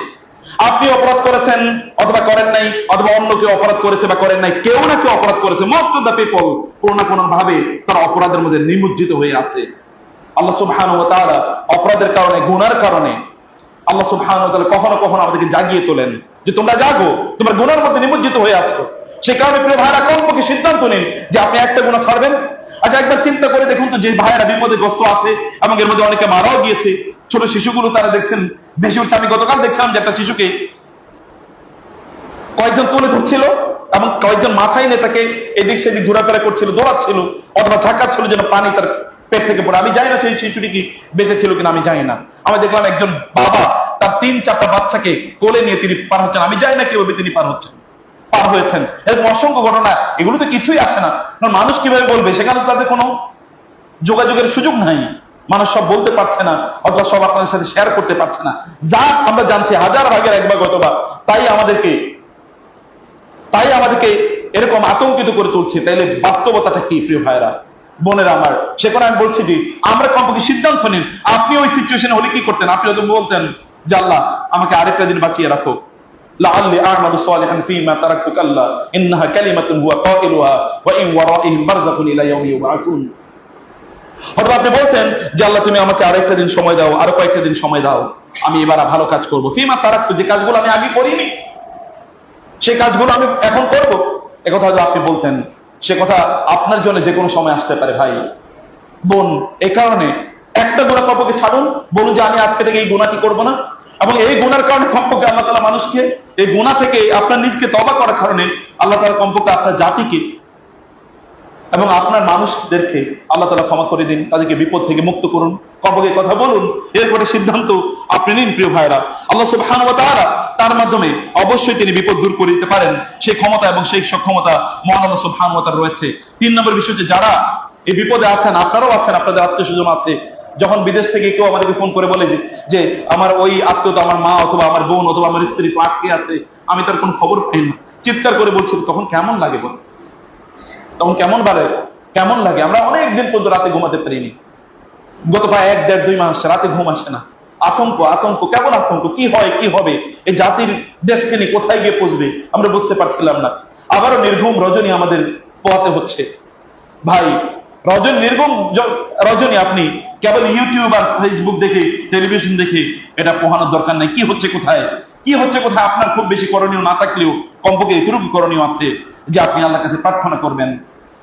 আপনি অপরাধ করেছেন অথবা করেন নাই, অথবা অন্য কেউ অপরাধ করেছে বা করেন নাই, কেউ না কেউ অপরাধ করেছে। মোস্ট অফ দ্য পিপল কোনো না কোনো ভাবে তারা অপরাধের মধ্যে নিমজ্জিত হয়ে আছে। আল্লাহ সুবহানাহু ওয়া তাআলা অপরাধের কারণে, গুনার কারণে আল্লাহ সুবহানাহু ওয়া তাআলা কখনো কখনো আমাদেরকে জাগিয়ে তোলেন যে তোমরা জাগো, তোমরা গুনার মধ্যে নিমজ্জিত হয়ে আছো। সে কারণে প্রিয় ভাইরা, কমপক্ষে সিদ্ধান্ত নিন যে আপনি একটা গুনাহ ছাড়বেন। আচ্ছা, একবার চিন্তা করে দেখুন তো, যে ভাইয়েরা বিপদে গ্রস্ত আছে এবং এর মধ্যে অনেকে মারাও গিয়েছে, ছোট শিশুগুলো তারা দেখছেন বেশি উঠছে। আমি গতকাল দেখছিলাম যে একটা শিশুকে কয়েকজন তুলে ধরছিল এবং কয়েকজন মাথায় নিয়ে তাকে এদিক সেদিক ঘোরাফেরা করছিল, দৌড়াচ্ছিল অথবা ঝাঁকাচ্ছিল যেন পানি তার পেট থেকে পড়ে। আমি জানি না সেই শিশুটি কি বেঁচে ছিল কিনা, আমি জানি না। আমি দেখলাম একজন বাবা তার 3-4টা বাচ্চাকে কোলে নিয়ে তিনি পার হচ্ছেন। আমি জানি না কিভাবে তিনি পার হয়েছেন। এরকম অসংখ্য ঘটনা, এগুলো তো কিছুই আসে না। মানুষ কিভাবে বলবে, সেখানে তাদের কোনো যোগাযোগের সুযোগ নাই, মানুষ সব বলতে পারছে না অথবা সব আপনাদের সাথে শেয়ার করতে পারছে না। যা আমরা জানছি 1000 ভাগের 1 ভাগ অথবা তাই আমাদেরকে এরকম আতঙ্কিত করে তুলছে। তাইলে বাস্তবতাটা কি প্রিয় ভাইরা, বোনেরা আমার? সে কারণে আমি বলছি যে আমরা কমপক্ষে সিদ্ধান্ত নিন। আপনি ওই সিচুয়েশনে হলে কি করতেন? আপনি হয়তো বলতেন যে আল্লাহ আমাকে আরেকটা দিন বাঁচিয়ে রাখো, লাআল্লি আ'মালু সালিহান ফীমা তারাকতু কাল্লা ইন্নাহা কালিমাতুন হুয়া কাইলুহা ওয়া ইন ওয়ারাইহিম বারযাখুন ইলা ইয়াউমি ইউবআসুন। অথবা আপনি বলতেন যে আল্লাহ তুমি আমাকে আরেকটা দিন সময় দাও, আরো কয়েকটা দিন সময় দাও, আমি এবার ভালো কাজ করব। ফীমা তারাকতু, যে কাজগুলো আমি আগে করিনি সেই কাজগুলো আমি এখন করব। একথা যদি আপনি বলতেন, সে কথা আপনার জন্য যে কোনো সময় আসতে পারে ভাই বোন। এই কারণে একটা গুনাহ কমপক্ষে ছাড়ুন, বলুন যে আমি আজকে থেকে এই গুনাহটি করব না। এবং এই গুনার কারণে কমপক্ষে আল্লাহ তাআলা মানুষকে, এই গুনাহ থেকে আপনার নিজকে তওবা করার কারণে আল্লাহ তাআলা কমপক্ষে আপনার জাতিকে এবং আপনার মানুষদেরকে আল্লাহ তাআলা ক্ষমা করে দিন, তাদেরকে বিপদ থেকে মুক্ত করুন। কমপক্ষে কথা বলুন, এরপরে সিদ্ধান্ত আপনি নিন প্রিয় ভাইরা। আল্লাহ সুবহানাহু ওয়া তাআলা তার মাধ্যমে অবশ্যই তিনি বিপদ দূর করে দিতে পারেন, সেই ক্ষমতা এবং সেই সক্ষমতা মহান আল্লাহ সুবহানাহু ওয়া তাআলা রয়েছে। 3 নম্বর বিষয় হচ্ছে, যারা এই বিপদে আছেন, আপনারাও আছেন, আপনাদের আত্মীয় স্বজন আছে, যখন বিদেশ থেকে কেউ আমাদেরকে ফোন করে বলে যে আমার ওই আত্মীয়তা, আমার মা অথবা আমার বোন অথবা আমার স্ত্রী তো আটকে আছে, আমি তার কোনো খবর পাই না, চিৎকার করে বলছি, তখন কেমন লাগে বল? তখন কেমন লাগে? আমরা অনেকদিন পর্যন্ত রাতে ঘুমাতে পারিনি, গত প্রায় 1-1.5-2 মাস রাতে ঘুম আসে না। আতঙ্ক, কেমন আতঙ্ক, কি হয় কি হবে, এই জাতির ডেস্টিনি কোথায় গিয়ে পৌঁছবে আমরা বুঝতে পারছিলাম না। আবারও নির্ঘুম রজনী আমাদের পোহাতে হচ্ছে। ভাই, রজনী আপনি কেবল ইউটিউব আর ফেসবুক দেখে, টেলিভিশন দেখে এটা পোহানোর দরকার নাই। কি হচ্ছে কোথায় আপনার খুব বেশি করণীয় না থাকলেও কমপক্ষে এতটুকু করণীয় আছে যে আপনি আল্লাহর কাছে প্রার্থনা করবেন,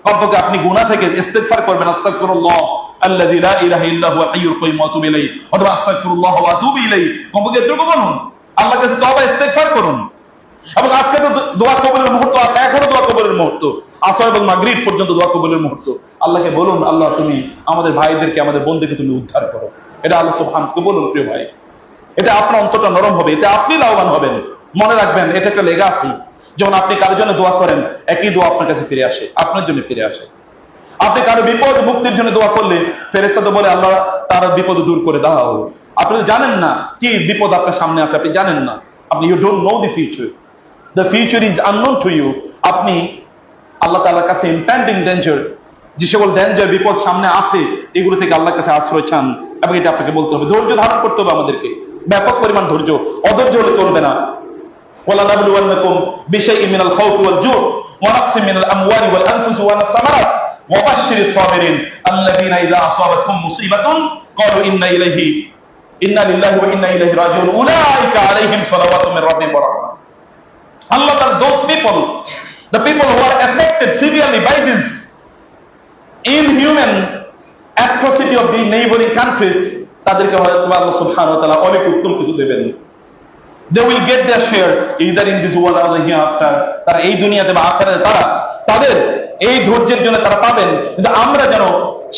কমপক্ষে আপনি গুনাহ থেকে ইস্তেগফার করবেন, আস্তাগফিরুল্লাহ আল্লাযী লা ইলাহা ইল্লা হুয়াল হাইয়ুল কাইয়্যুম ওয়া আতুবু ইলাইহি, অথবা আস্তাগফিরুল্লাহ ওয়া আতুবু ইলাইহি, কমপক্ষে এতটুকু বলুন, আল্লাহর কাছে তওবা ইস্তেগফার করুন। এবং আজকে তো দোয়া কবুলের মুহূর্ত আছে, এখনো দোয়া কবুলের মুহূর্ত, আসর এবং মাগরিব পর্যন্ত দোয়া কবুলের মুহূর্ত। আল্লাহকে বলুন, আল্লাহ তুমি আমাদের ভাইদেরকে, আমাদের বোনদেরকে তুমি উদ্ধার করো। এটা আল্লাহ সুবহানাহু বলুন প্রিয় ভাই, এটা আপনার অন্তরটা নরম হবে, এতে আপনি লাভবান হবেন। মনে রাখবেন এটা একটা লেগাসি, যখন আপনি কারোর জন্য দোয়া করেন একই দোয়া আপনার কাছে ফিরে আসে, আপনার জন্য ফিরে আসে। আপনি কারো বিপদ মুক্তির জন্য দোয়া করলে ফেরেশতা তো বলে আল্লাহ তার বিপদ দূর করে দাও। আপনি তো জানেন না কি বিপদ আপনার সামনে আছে, আপনি জানেন না, আপনি you don't know the future, the future is unknown to you. আপনি আল্লাহ তাআলার কাছে ইম্প্যান্ডিং ডেঞ্জার, যে সকল ডেঞ্জার বিপদ সামনে আছে এগুলো থেকে আল্লাহর কাছে আশ্রয় চান, এবং এটা আপনাকে বলতে হবে। ধৈর্য ধারণ করতে হবে আমাদেরকে, ব্যাপক পরিমাণ ধৈর্য, অধৈর্য হলে চলবে না। ওয়ালানাবলুওয়ান্নাকুম বিশাইইন মিনাল খাউফি ওয়াল জু' ওয়া নাকসিন মিনাল আমওয়ালি ওয়াল আনফুসি ওয়াস সামারাত ওয়া বাশশিরিস সাবিরিন আল্লাযীনা ইযা আসাবাতহুম মুসিবাতুন ক্বালু ইন্না লিল্লাহি ওয়া ইন্না ইলাইহি রাজিউন উলাইকা আলাইহিম সালাওয়াতুম মির রাব্বিহিম ওয়া রাহমাহ। Allah that those people, the people who are affected severely by this inhuman atrocity of the neighboring countries, তাদেরকে হয়তো আল্লাহ সুবহানাহু ওয়া তাআলা অনেক উত্তম কিছু দেবেন। They will get their share either in this world or the hereafter. তারা এই দুনিয়াতে বা আখিরাতে তারা তাদের এই ধৈর্যের জন্য তারা পাবেন, কিন্তু আমরা যেন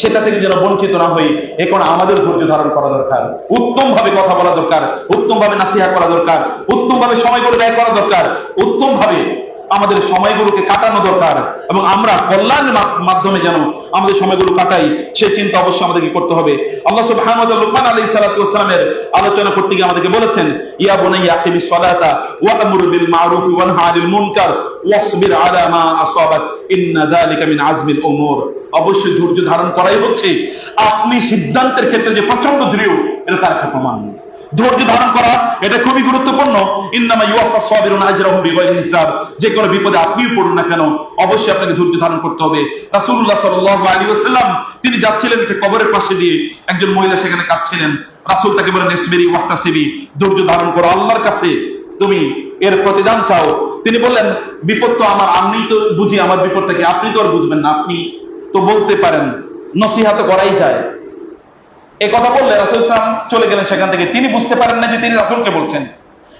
সেটা থেকে যেন বঞ্চিত না হই, এখন আমাদের ধৈর্য ধারণ করা দরকার, উত্তম ভাবে কথা বলা দরকার, উত্তম ভাবে নাসিহা করা দরকার, উত্তম ভাবে সময়গুলো ব্যয় করা দরকার, উত্তম ভাবে আমাদের সময়গুলোকে কাটানো দরকার, এবং আমরা কল্যাণের মাধ্যমে যেন আমাদের সময়গুলো কাটাই সেই চিন্তা অবশ্যই আমাদেরকে করতে হবে। আল্লাহ সুবহানাহু ওয়া তাআলা লুকমান আলাইহিস সালাতু ওয়াস সালামের আলোচনা করতে গিয়ে আমাদেরকে বলেছেন, ইয়া বুনাইয়া আকিমিস সালাতা ওয়া আমুর বিল মারুফ ওয়া নহি আনিল মুনকার ওয়াসবির আলা মা আসাবাক ইন্না যালিকা মিন আজমিল উমুর। অবশ্যই ধৈর্য ধারণ করাই হচ্ছে আপনি সিদ্ধান্তের ক্ষেত্রে যে প্রচন্ড দৃঢ়, এটা তার একটা প্রমাণ। ধৈর্য ধারণ করা এটা খুবই গুরুত্বপূর্ণ। ইন্নামা ইউওয়াফাস সাবিরুনা আজরাহুম বিগাইরি হিসাব। যে কোনো বিপদে আপনিও পড়ুন না কেন, অবশ্যই আপনাকে ধৈর্য ধারণ করতে হবে। রাসূলুল্লাহ সাল্লাল্লাহু আলাইহি ওয়াসাল্লাম তিনি যাচ্ছিলেন একটা কবরের পাশে দিয়ে, একজন মহিলা সেখানে কাঁদছিলেন। রাসূল তাকে বলেন, ইসবিরি ওয়াহতাসিবি, ধৈর্য ধারণ করো, আল্লাহর কাছে তুমি এর প্রতিদান চাও। তিনি বললেন, বিপদ তো আমার, আমি তো বুঝি আমার বিপদটা কি, আপনি তো আর বুঝবেন না, আপনি তো বলতে পারেন, নসিহত তো করাই যায়। এই কথা বললে রাসূল সাল্লাল্লাহু আলাইহি ওয়াসাল্লাম চলে গেলেন সেখান থেকে। তিনি বুঝতে পারেন না যে তিনি রাসূলকে বলছেন।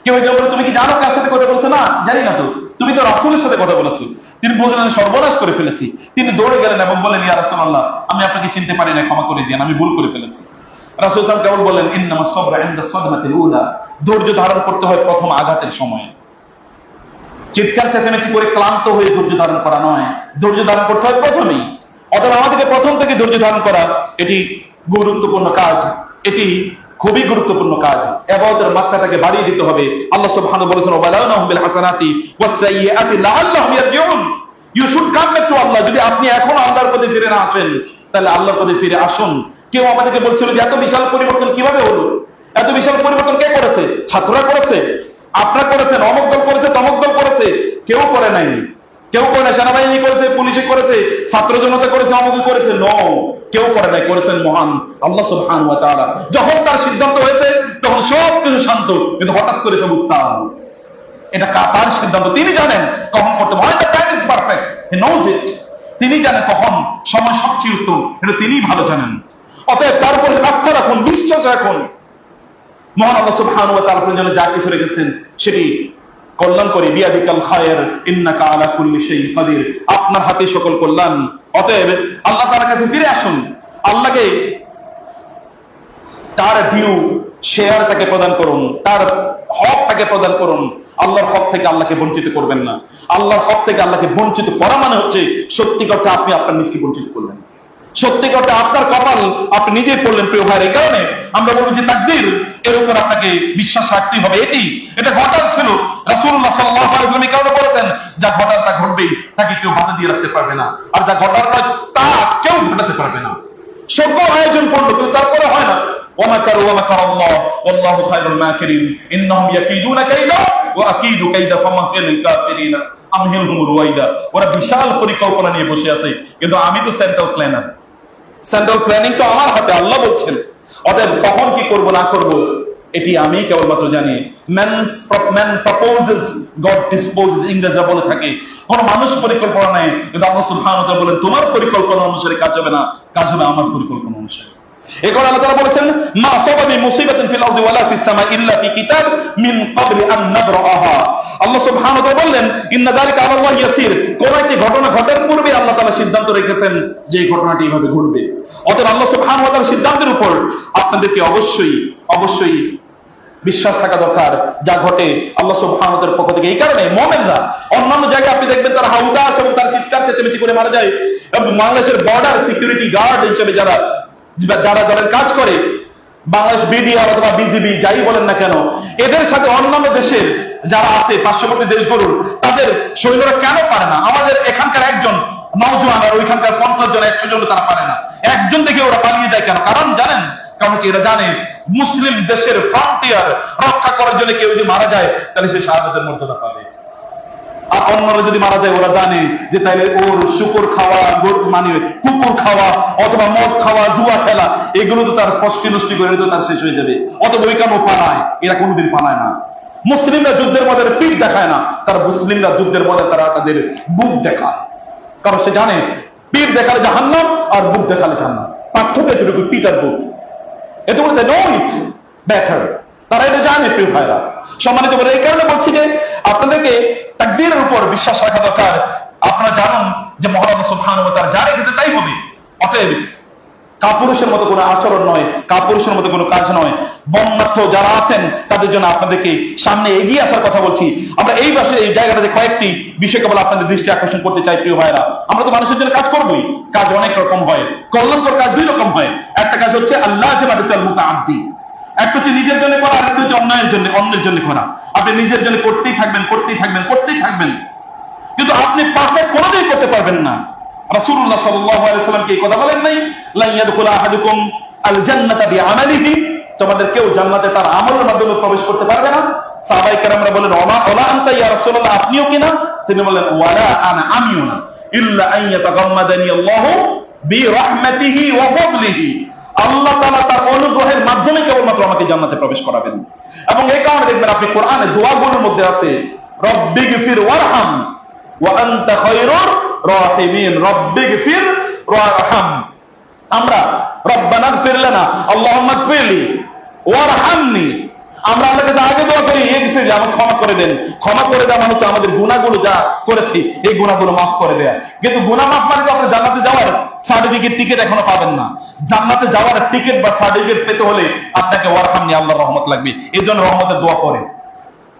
কেউ কেউ বলে, তুমি কি জানো কার সাথে কথা বলছো? না, জানি না তো, তুমি তো রাসূলের সাথে কথা বলেছো। তিনি বুঝলেন সর্বনাশ করে ফেলেছি। তিনি দৌড়ে গেলেন এবং বললেন, ইয়া রাসূলুল্লাহ, আমি আপনাকে চিনতে পারি না, ক্ষমা করে দিন, আমি ভুল করে ফেলেছি। রাসূল সাল্লাল্লাহু আলাইহি ওয়াসাল্লাম কেবল বললেন, ইন্নামাস সাবরু ইনদা সাদমাতিল উলা, ধৈর্য ধারণ করতে হয় প্রথম আঘাতের সময়। চিৎকার চেঁচামেচি করে ক্লান্ত হয়ে ধৈর্য ধারণ করা নয়, ধৈর্য ধারণ করতে হয় প্রথমেই। অথবা আমাদেরকে প্রথম থেকে ধৈর্য ধারণ করা এটি গুরুত্বপূর্ণ কাজ, এটি খুবই গুরুত্বপূর্ণ কাজ। ইবাদতের মাত্রাটাকে বাড়িয়ে দিতে হবে। আল্লাহ সুবহানাহু ওয়া তাআলা বলেছেন, ওয়ালাউনাহুম বিল হাসানাতি ওয়াস সাইয়্যাতি লাআল্লাহুম ইয়ারজিউন। You should come back to Allah. যদি আপনি এখন আল্লাহর পথে ফিরে না আসেন, তাহলে আল্লাহর পথে ফিরে আসুন। কেউ আমাদেরকে বলছিল যে এত বিশাল পরিবর্তন কিভাবে হলো? এত বিশাল পরিবর্তন কে করেছে? ছাত্ররা করেছে, আপনারা করেছেন, অমুক দল করেছে, তমুক দল করেছে। কেউ করে নাই, কেউ করে নাই। সেনাবাহিনী করেছে, পুলিশে করেছে, ছাত্র জনতা করেছে, অমুক করেছে। নো, কেউ করে নাই, করেছেন মহান আল্লাহ সুবহানাহু ওয়া তাআলা। যখন তার সিদ্ধান্ত হয়েছে তখন সব কিছু শান্ত, কিন্তু হঠাৎ করে সব উত্তাল। এটা তার সিদ্ধান্ত, তিনি জানেন কখন করতে হবে। The time is perfect, he knows it. তিনি জানেন কখন সময় সবচেয়ে উত্তম, এটা তিনিই ভালো জানেন। অতএব তার উপরে আস্থা রাখুন, বিশ্বাস রাখুন। মহান আল্লাহ সুবহানাহু ওয়া তাআলা জন্য যা কিছু রেখেছেন সেটি কল্যাণ করে, বিয়াদিকাল খায়র ইন্নাকা আলা কুল্লি শাইইন কাদির, আপনার হাতে সকল কল্যাণ। অতএব আল্লাহ তাআলার কাছে ফিরে আসুন, আল্লাহকে তার ডিউ শেয়ার তাকে প্রদান করুন, তার হক তাকে প্রদান করুন। আল্লাহর হক থেকে আল্লাহকে বঞ্চিত করবেন না। আল্লাহর হক থেকে আল্লাহকে বঞ্চিত করা মানে হচ্ছে সত্যিকার অর্থে আপনি আপনার নিজকে বঞ্চিত করলেন, সত্যিকার অর্থে আপনার কপাল আপনি নিজেই পড়লেন প্রিয় ভাই। এই কারণে আমরা বলবো যে তাকদীর, এর উপর আপনাকে বিশ্বাস রাখতেই হবে। এটা ঘটার ছিল। রাসূলুল্লাহ সাল্লাল্লাহু আলাইহি ওয়াসাল্লাম এই কারণে বলেছেন, যা ঘটার তা ঘটবেই, তাকে কেউ বাধা দিয়ে রাখতে পারবে না। আর যা ঘটার নয় তা কেউ ঘটাতে পারবে না। সব আয়োজন করলো কিন্তু তারপরে হয় না। ওয়ামাকারু ওয়ামাকারাল্লাহ ওয়াল্লাহু খায়রুল মাকিরিন ইন্নাহুম ইয়াকিদুনা কাইদা ওয়া আকিদু কাইদা ফামাহিল কাফিরিনা আমহিলহুম রুয়াইদা। ওরা বিশাল পরিকল্পনা নিয়ে বসে আছে, কিন্তু আমি তো সেন্ট্রাল প্ল্যানার। সেন্ট্রাল প্ল্যানিং তো আমার হাতে, আল্লাহ বলছেন। অতএব কখন কি করব না করব এটি আমি কেবলমাত্র জানি। ম্যান প্রপোজেস, গড ডিসপোজেস, ইংরেজরা বলে থাকে। কোন মানুষ পরিকল্পনা নেই, কিন্তু আল্লাহ সুবহানাহু ওয়া তাআলা বলেন তোমার পরিকল্পনা অনুসারে কাজ হবে না, কাজ হবে আমার পরিকল্পনা অনুসারে। এই কারণে আল্লাহ তাআলা বলেছেন মা আসাবা মিন মুসিবাতিন ফিল আরদি ওয়ালা ফিস সামাই ইল্লা ফি কিতাব মিন ক্বাবলি আন নাবরাহা। আল্লাহ সুবহানাহু ওয়া তাআলা বললেন ইন্না যালিকা আলাল্লাহি ইয়াসির, কোন একটি ঘটনা ঘটার পূর্বে আল্লাহ তাআলা সিদ্ধান্ত রেখেছেন যে এই ঘটনাটি এইভাবে ঘটবে। অতএব আল্লাহ সুবহানাহু ওয়া তাআলার সিদ্ধান্তের উপর আপনাদেরকে অবশ্যই বিশ্বাস থাকা দরকার। যা ঘটে আল্লাহ সুবহানাহু ওয়া তাআলার পক্ষ থেকে। এই কারণে মুমিনরা অন্যান্য জায়গায় আপনি দেখবেন তারা হাউতাস এবং তার চিৎকার চেঁচামেচি করে মারা যায়, এবং বাংলাদেশের বর্ডার সিকিউরিটি গার্ড হিসেবে যারা যাদের কাজ করে, বাংলাদেশ বিডিআর অথবা বিজিবি যাই বলেন না কেন, এদের সাথে অন্যান্য দেশের যারা আছে পার্শ্ববর্তী দেশগুলোর তাদের সৈন্যরা কেন পারে না? আমাদের এখানকার একজন নওজোয়ান আর ওইখানকার 50 জন 100 জন তারা পারে না। একজন থেকে ওরা পালিয়ে যায় কেন? কারণ জানেন, কারণ হচ্ছে এরা জানে মুসলিম দেশের ফ্রন্টিয়ার রক্ষা করার জন্য কেউ যদি মারা যায় তাহলে সে শাহাদাতের মর্যাদা পাবে। আর অন্যরা যদি মারা যায় ওরা জানে যে তাইলে ওর শুকর খাওয়া, মানে কুকুর খাওয়া অথবা মদ খাওয়া, জুয়া খেলা, এগুলো তো তার কষ্ট নষ্ট করে তো তার শেষ হয়ে যাবে। অথবা ওই কামও পালায়, এরা কোনোদিন পালায় না। মুসলিমরা যুদ্ধের মধ্যে পিঠ দেখায় না, তারা মুসলিমরা যুদ্ধের মধ্যে তারা তাদের বুক দেখায়। কারণ সে জানে পিঠ দেখালে জাহান্নাম আর বুক দেখালে জান্নাত, পার্থক্য এতটুকু, পিঠ আর বুক। এতে বলতে নো ইট বেটার, তারা এটা জানে। প্রিয় ভাইরা, সম্মানিত করে এই কারণে বলছি যে আপনাদেরকে তাকদীরের উপর বিশ্বাস রাখা দরকার। আপনারা জানুন যে মহান আল্লাহ সুবহানাহু ওয়া তাআলা যা রেখেছে তাই হবে। অতএব কাপুরুষের মতো কোনো আচরণ নয়, কাপুরুষের মতো কোনো কাজ নয়। বন্যার্থ যারা আছেন তাদের জন্য আপনাদেরকে সামনে এগিয়ে আসার কথা বলছি। আমরা এই জায়গাটাতে কয়েকটি বিষয় কেবল আপনাদের দৃষ্টি আকর্ষণ করতে চাই। প্রিয় ভাইরা, আমরা তো মানুষের জন্য কাজ করবোই, কাজ অনেক রকম হয়। কল্যাণকর কাজ দুই রকম হয়। একটা কাজ হচ্ছে আল্লাযিমাতুল মুতাআদ্দি, একটা হচ্ছে নিজের জন্য করা, আর একটা হচ্ছে অন্যের জন্য করা। আপনি নিজের জন্য করতেই থাকবেন, কিন্তু আপনি পারফেক্ট কোনোদিন করতে পারবেন না। রাসূলুল্লাহ সাল্লাল্লাহু আলাইহি ওয়াসাল্লাম কি কথা বলেন নাই? লা ইয়াদখুলু আহাদুকুম আল জান্নাতা বিআমালিহি, তোমাদের কেউ জান্নাতে তার আমলের মাধ্যমে প্রবেশ করতে পারবে না। সাহাবায়ে কেরামরা বলেন ওয়ালা আনতা ইয়া রাসূলুল্লাহ, আপনিও কিনা? তিনি বললেন ওয়ালা আনা, আমিও না, ইল্লা আন ইয়াতাগাম্মাদানি আল্লাহু বিরাহমাতিহি ওয়া ফাদলিহি, আল্লাহ তাআলা তার অনুগ্রহের মাধ্যমে কেবলমাত্র আমাকে জান্নাতে প্রবেশ করাবেন। এবং এই কারণে দেখবেন আপনি কোরআনে দোয়াগুলোর মধ্যে আছে রব্বিগফির ওয়ারহাম ওয়া আনতা খায়রুর রাহিমিন, রব্বিগফির ওয়ারহাম। আমরা রব্বানা গফির লানা, আল্লাহুম্মা গফিরলি ওয়ারহামনি, আমরা আল্লাহর কাছে আগে দোয়া করি ইগফির, আমাকে ক্ষমা করে দেন। ক্ষমা করে দেওয়া মানে হচ্ছে আমাদের গুনাহগুলো যা করেছি এই গুনাহগুলো মাফ করে দেয়া। কিন্তু গুনাহ মাফ মানে তো আপনি জান্নাতে যাওয়ার সার্টিফিকেট, টিকিট এখনো পাবেন না। জান্নাতে যাওয়ার টিকিট বা সার্টিফিকেট পেতে হলে আপনাকে ওয়ারহামনি, আল্লাহর রহমত লাগবে। এই জন্য রহমতের দোয়া করেন।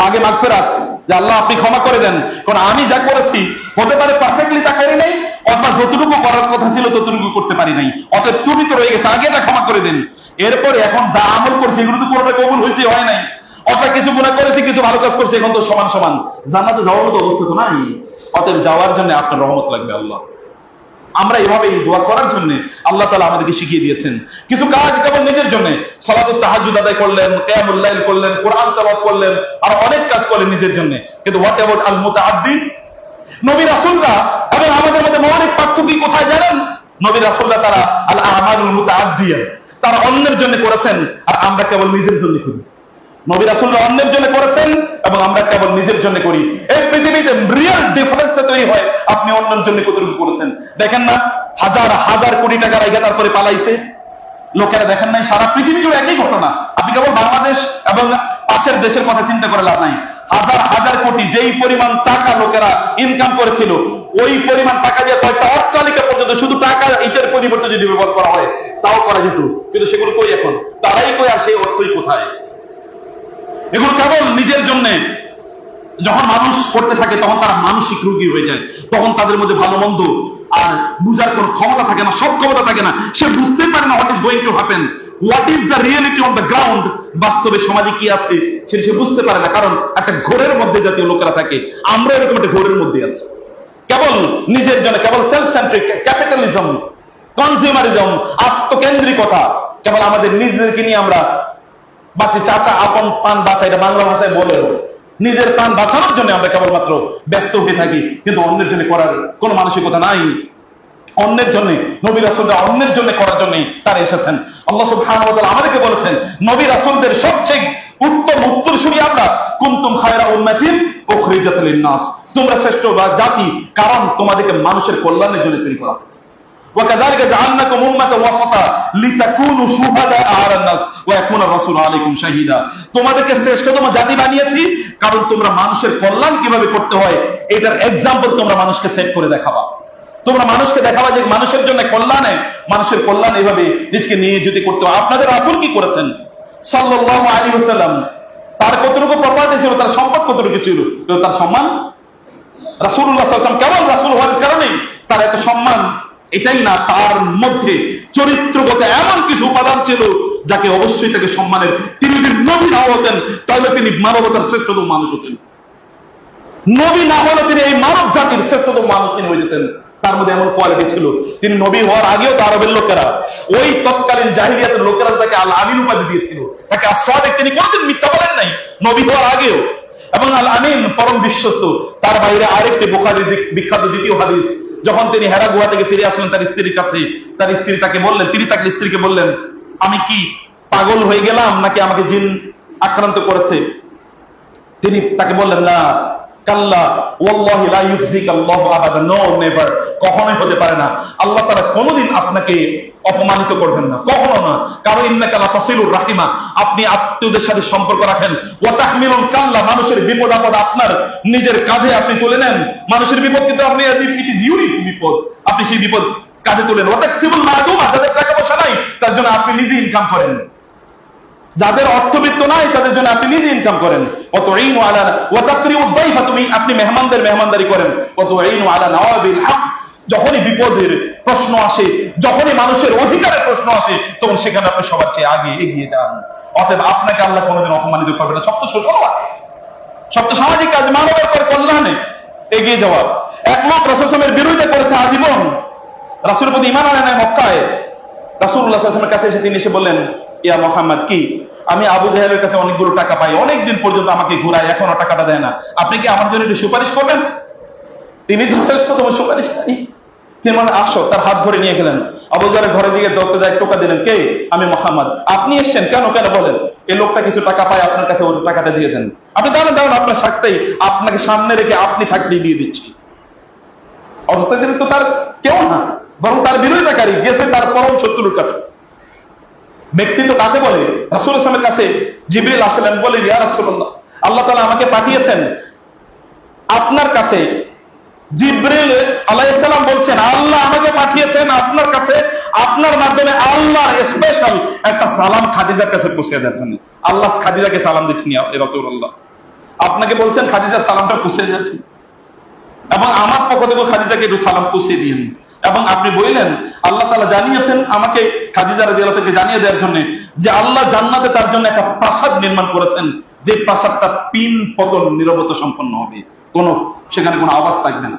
আগে মাগফিরাত, যে আল্লাহ আপনি ক্ষমা করে দেন, কারণ আমি যা করেছি হতে পারে পারফেক্টলি তা করি নাই, অথবা যতটুকু করার কথা ছিল ততটুকু করতে পারি নাই, অতএব ত্রুটি তো রয়ে গেছে, আগে এটা ক্ষমা করে দেন। এরপরে এখন যা আমল করছি এগুলো তো কোনোটা কবুল হয়েছে হয় নাই, অথবা কিছু গুনাহ করেছি কিছু ভালো কাজ করছি, এখন তো সমান সমান জান্নাতে যাওয়ার মতো অবস্থা তো নাই। অতএব যাওয়ার জন্য আপনার রহমত লাগবে আল্লাহ। আমরা এভাবেই দোয়া করার জন্য আল্লাহ তাআলা আমাদেরকে শিখিয়ে দিয়েছেন। কিছু কাজ কেবল নিজের জন্য, সালাতুত তাহাজ্জুদ আদায় করলেন, কিয়ামুল লাইল করলেন, কোরআন তেলাওয়াত করলেন, আর অনেক কাজ করলেন নিজের জন্য। কিন্তু হোয়াট অ্যাবাউট আল মুতাআদ্দি? নবী রাসূলরা এবং আমাদের মধ্যে মৌলিক পার্থক্য কোথায় জানেন? নবী রাসূলরা তারা আল আমালুল মুতাআদ্দিয়া, তারা অন্যের জন্য করেছেন, আর আমরা কেবল নিজের জন্য করি। নবী রাসূলরা অন্যের জন্য করেছেন এবং আমরা কেবল নিজের জন্য করি। এই পৃথিবীতে রিয়েল ডিফারেন্সটা তৈরি হয় আপনি অন্যের জন্য কতটুকু করেছেন। দেখেন না, হাজার হাজার কোটি টাকা রেখে তারপরে পালাইছে লোকেরা, দেখেন নাই? সারা পৃথিবী জুড়ে একই ঘটনা। আপনি কেবল বাংলাদেশ এবং পাশের দেশের কথা চিন্তা করে লাভ নাই। হাজার হাজার কোটি, যেই পরিমাণ টাকা লোকেরা ইনকাম করেছিল ওই পরিমাণ টাকা দিয়ে কয়েকটা অট্টালিকা পর্যন্ত শুধু টাকা ইটের পরিবর্তে যদি ব্যবহার করা হয় তাও করা যেত, কিন্তু সেগুলো কই এখন? তারাই কই, আর সেই অর্থই কোথায়? এগুলো কেবল নিজের জন্য। যখন মানুষ করতে থাকে তখন তারা মানসিক রোগী হয়ে যায়, তখন তাদের মধ্যে ভালো মন্দ আর বুঝার কোন ক্ষমতা থাকে না, সব ক্ষমতা থাকে না। সে বুঝতে পারে না what is going to happen, what is the reality on the ground. বাস্তবে সমাজে কি আছে সেটা সে বুঝতে পারে না, কারণ একটা ঘোরের মধ্যে জাতীয় লোকেরা থাকে। আমরা এরকম একটা ঘোরের মধ্যে আছি, কেবল নিজের জন্য, কেবল সেলফ সেন্ট্রিক, ক্যাপিটালিজম, কনজিউমারিজম, আত্মকেন্দ্রিকতা, কেবল আমাদের নিজেদেরকে নিয়ে আমরা বাঁচি। চাচা আপন প্রাণ বাঁচা, এটা বাংলা ভাষায় বলে। নিজের প্রাণ বাঁচানোর জন্য আমরা কেবলমাত্র ব্যস্ত হয়ে থাকি, কিন্তু অন্যের জন্য করার কোন মানসিকতা নাই। অন্যের জন্য, নবী রাসূলরা অন্যের জন্য করার জন্য তারা এসেছেন। আল্লাহ সুবহানাহু ওয়া তাআলা আমাদেরকে বলেছেন নবী রাসূলদের সবচেয়ে উত্তম উত্তরসূরি আমরা, কুনতুম খায়রা উম্মাতিন উখরিজাত লিন-নাস, তোমরা শ্রেষ্ঠ জাতি, কারণ তোমাদেরকে মানুষের কল্যাণের জন্য তৈরি করা হয়েছে। وكذلك جعلناكم أمة وسطا لتكونوا شهداء على الناس ويكون الرسول عليكم شهيدا, তোমাদেরকে শ্রেষ্ঠতম জাতি বানিয়েছি কারণ তোমরা মানুষের কল্যাণ কিভাবে করতে হয় এটার এক্সাম্পল তোমরা মানুষকে সেট করে দেখাবা। তোমরা মানুষকে দেখাবা যে মানুষের জন্য কল্যাণে, মানুষের কল্যাণ এইভাবে নিজকে নিয়ে যদি করতে হয়। আপনাদের রাসূল কি করেছেন সাল্লাল্লাহু আলাইহি ওয়াসাল্লাম? তার কতটুকু প্রপার্টি ছিল, তার সম্পদ কতটুকু ছিল, তার সম্মান? রাসূলুল্লাহ সাল্লাল্লাহু আলাইহি ওয়াসাল্লাম কেবল রাসূল হওয়ার কারণে তার এত সম্মান এটাই না, তার মধ্যে চরিত্রগত এমন কিছু উপাদান ছিল যাকে অবশ্যই তাকে সম্মানের, তিনি যদি নবী না হতেন তাহলে তিনি মানবতার শ্রেষ্ঠতম মানুষ হতেন। নবী না হলে তিনি এই মানব জাতির শ্রেষ্ঠতম মানুষ তিনি হয়ে যেতেন। তার মধ্যে এমন কোয়ালিটি ছিল, তিনি নবী হওয়ার আগেও তো আরবের লোকেরা, ওই তৎকালীন জাহিলিয়াতের লোকেরা তাকে আল আমিন উপাধি দিয়েছিল, তাকে আস-সাদিক, তিনি কোনদিন মিথ্যা বলেন নাই নবী হওয়ার আগেও। এবং আল আমিন পরম বিশ্বস্ত। তার বাইরে আরেকটি বুখারীর বিখ্যাত দ্বিতীয় হাদিস, যখন তিনি হেরা গুহা থেকে ফিরে আসলেন তার স্ত্রীর কাছে, তার স্ত্রী তাকে বললেন, তিনি তাকে স্ত্রীকে বললেন আমি কি পাগল হয়ে গেলাম নাকি আমাকে জিন আক্রান্ত করেছে? তিনি তাকে বললেন না, কাল্লা ওয়াল্লাহি লা ইউখজিকা আল্লাহু আবাদা, নো নেভার, কখনোই হতে পারে না, আল্লাহ তাআলা কোনোদিন আপনাকে অপমানিত করবেন না, কখনো না। কারণ ইন্নাকা লা তাসিলুর রাহিমা, আপনি আত্মীয়দের সাথে সম্পর্ক রাখেন। ওয়া তাহমিলুল কাল্লা, মানুষের বিপদ আপদ আপনার নিজের কাঁধে আপনি তুলে নেন। মানুষের বিপদ কিন্তু আপনি ইট ইজ ইউনিক বিপদ, আপনি সেই বিপদ কাঁধে তুলেন। ওয়া তাকসিবুল মাদুমা, যাদের টাকা পয়সা নাই তার জন্য আপনি নিজে ইনকাম করেন, যাদের অর্থবিত্ত নাই তাদের জন্য আপনি নিজে ইনকাম করেন। ওয়াতুঈনু আলা ওয়া তাকরিউদ দাইফা, তুমি আপনি মেহমানদের মেহমানদারি করেন। ওয়াতুঈনু আলা নওয়াবিল হক, যখনই বিপদের প্রশ্ন আসে, যখনই মানুষের অধিকারের প্রশ্ন আসে, তখন সেখানে আপনি সবার চেয়ে আগে এগিয়ে যান। অতএব আপনাকে আল্লাহ কোনোদিন অপমানিত করবে না। সবচেয়ে সোশ্যাল ওয়ার্ক, সবচেয়ে সামাজিক কাজ, মানবের কল্যাণে এগিয়ে যাওয়া। এক লোক রাসূল সাল্লাল্লাহু আলাইহি ওয়াসাল্লামের বিরুদ্ধে করেছে আজীবন, রাসূলের প্রতি ঈমান আনে নাই মক্কায়। রাসূলুল্লাহ সাল্লাল্লাহু আলাইহি ওয়াসাল্লামের কাছে এসে তিনি এসে বললেন, ইয়া মুহাম্মদ, কি আমি আবু জাহেলের কাছে অনেকগুলো টাকা পাই, অনেকদিন পর্যন্ত আমাকে ঘুরায়, এখনো টাকাটা দেয় না, আপনি কি আমার জন্য একটু সুপারিশ করবেন? তিনি তো শ্রেষ্ঠতম সুপারিশকারী। তিনি বলেন আসো, তার হাত ধরে নিয়ে গেলেন। আবু জাহেলের ঘরে দিকে দৌড়তে যায়, টোকা দিলেন, কে? আমি মুহাম্মদ। আপনি এসেছেন কেন? কেন বলেন। এই লোকটা কিছু টাকা পায়, আপনার কাছে ওর টাকাটা দিয়ে দেন। আপনি দাঁড়ান দাঁড়ান, আপনার সাথেই আপনাকে সামনে রেখে আপনি থাকতেই দিয়ে দিচ্ছি। অথচ তিনি তো তার কেউ না, বরং তার বিরোধিতাকারী, গেছে তার পরম শত্রুর কাছে। ব্যক্তিত্ব কাকে বলে? রাসূল সাল্লাল্লাহু আলাইহি ওয়াসাল্লামের কাছে জিবরিল আসলেন, বলেন ইয়া রাসূলুল্লাহ, আল্লাহ তাআলা আমাকে পাঠিয়েছেন আপনার কাছে। জিবরিল আলাইহিস সালাম বলছেন আল্লাহ আমাকে পাঠিয়েছেন আপনার কাছে, আপনার মাধ্যমে আল্লাহ স্পেশাল একটা সালাম খাদিজার কাছে পৌঁছে দেন। আল্লাহ খাদিজাকে সালাম দিচ্ছেন ইয়া রাসূলুল্লাহ, আপনাকে বলছেন খাদিজার সালামটা পৌঁছে দেন, এবং আমার পক্ষ থেকে খাদিজাকে একটু সালাম পৌঁছে দিন। এবং আপনি বললেন আল্লাহ তাআলা জানিয়েছেন আমাকে, খাদিজা রাদিয়াল্লাহু তাআলাকে জানিয়ে দেওয়ার জন্য যে আল্লাহ জান্নাতে তার জন্য একটা প্রাসাদ নির্মাণ করেছেন, যে প্রাসাদটা পিন পতন নীরবতা সম্পন্ন হবে, সেখানে কোনো আওয়াজ থাকবে না।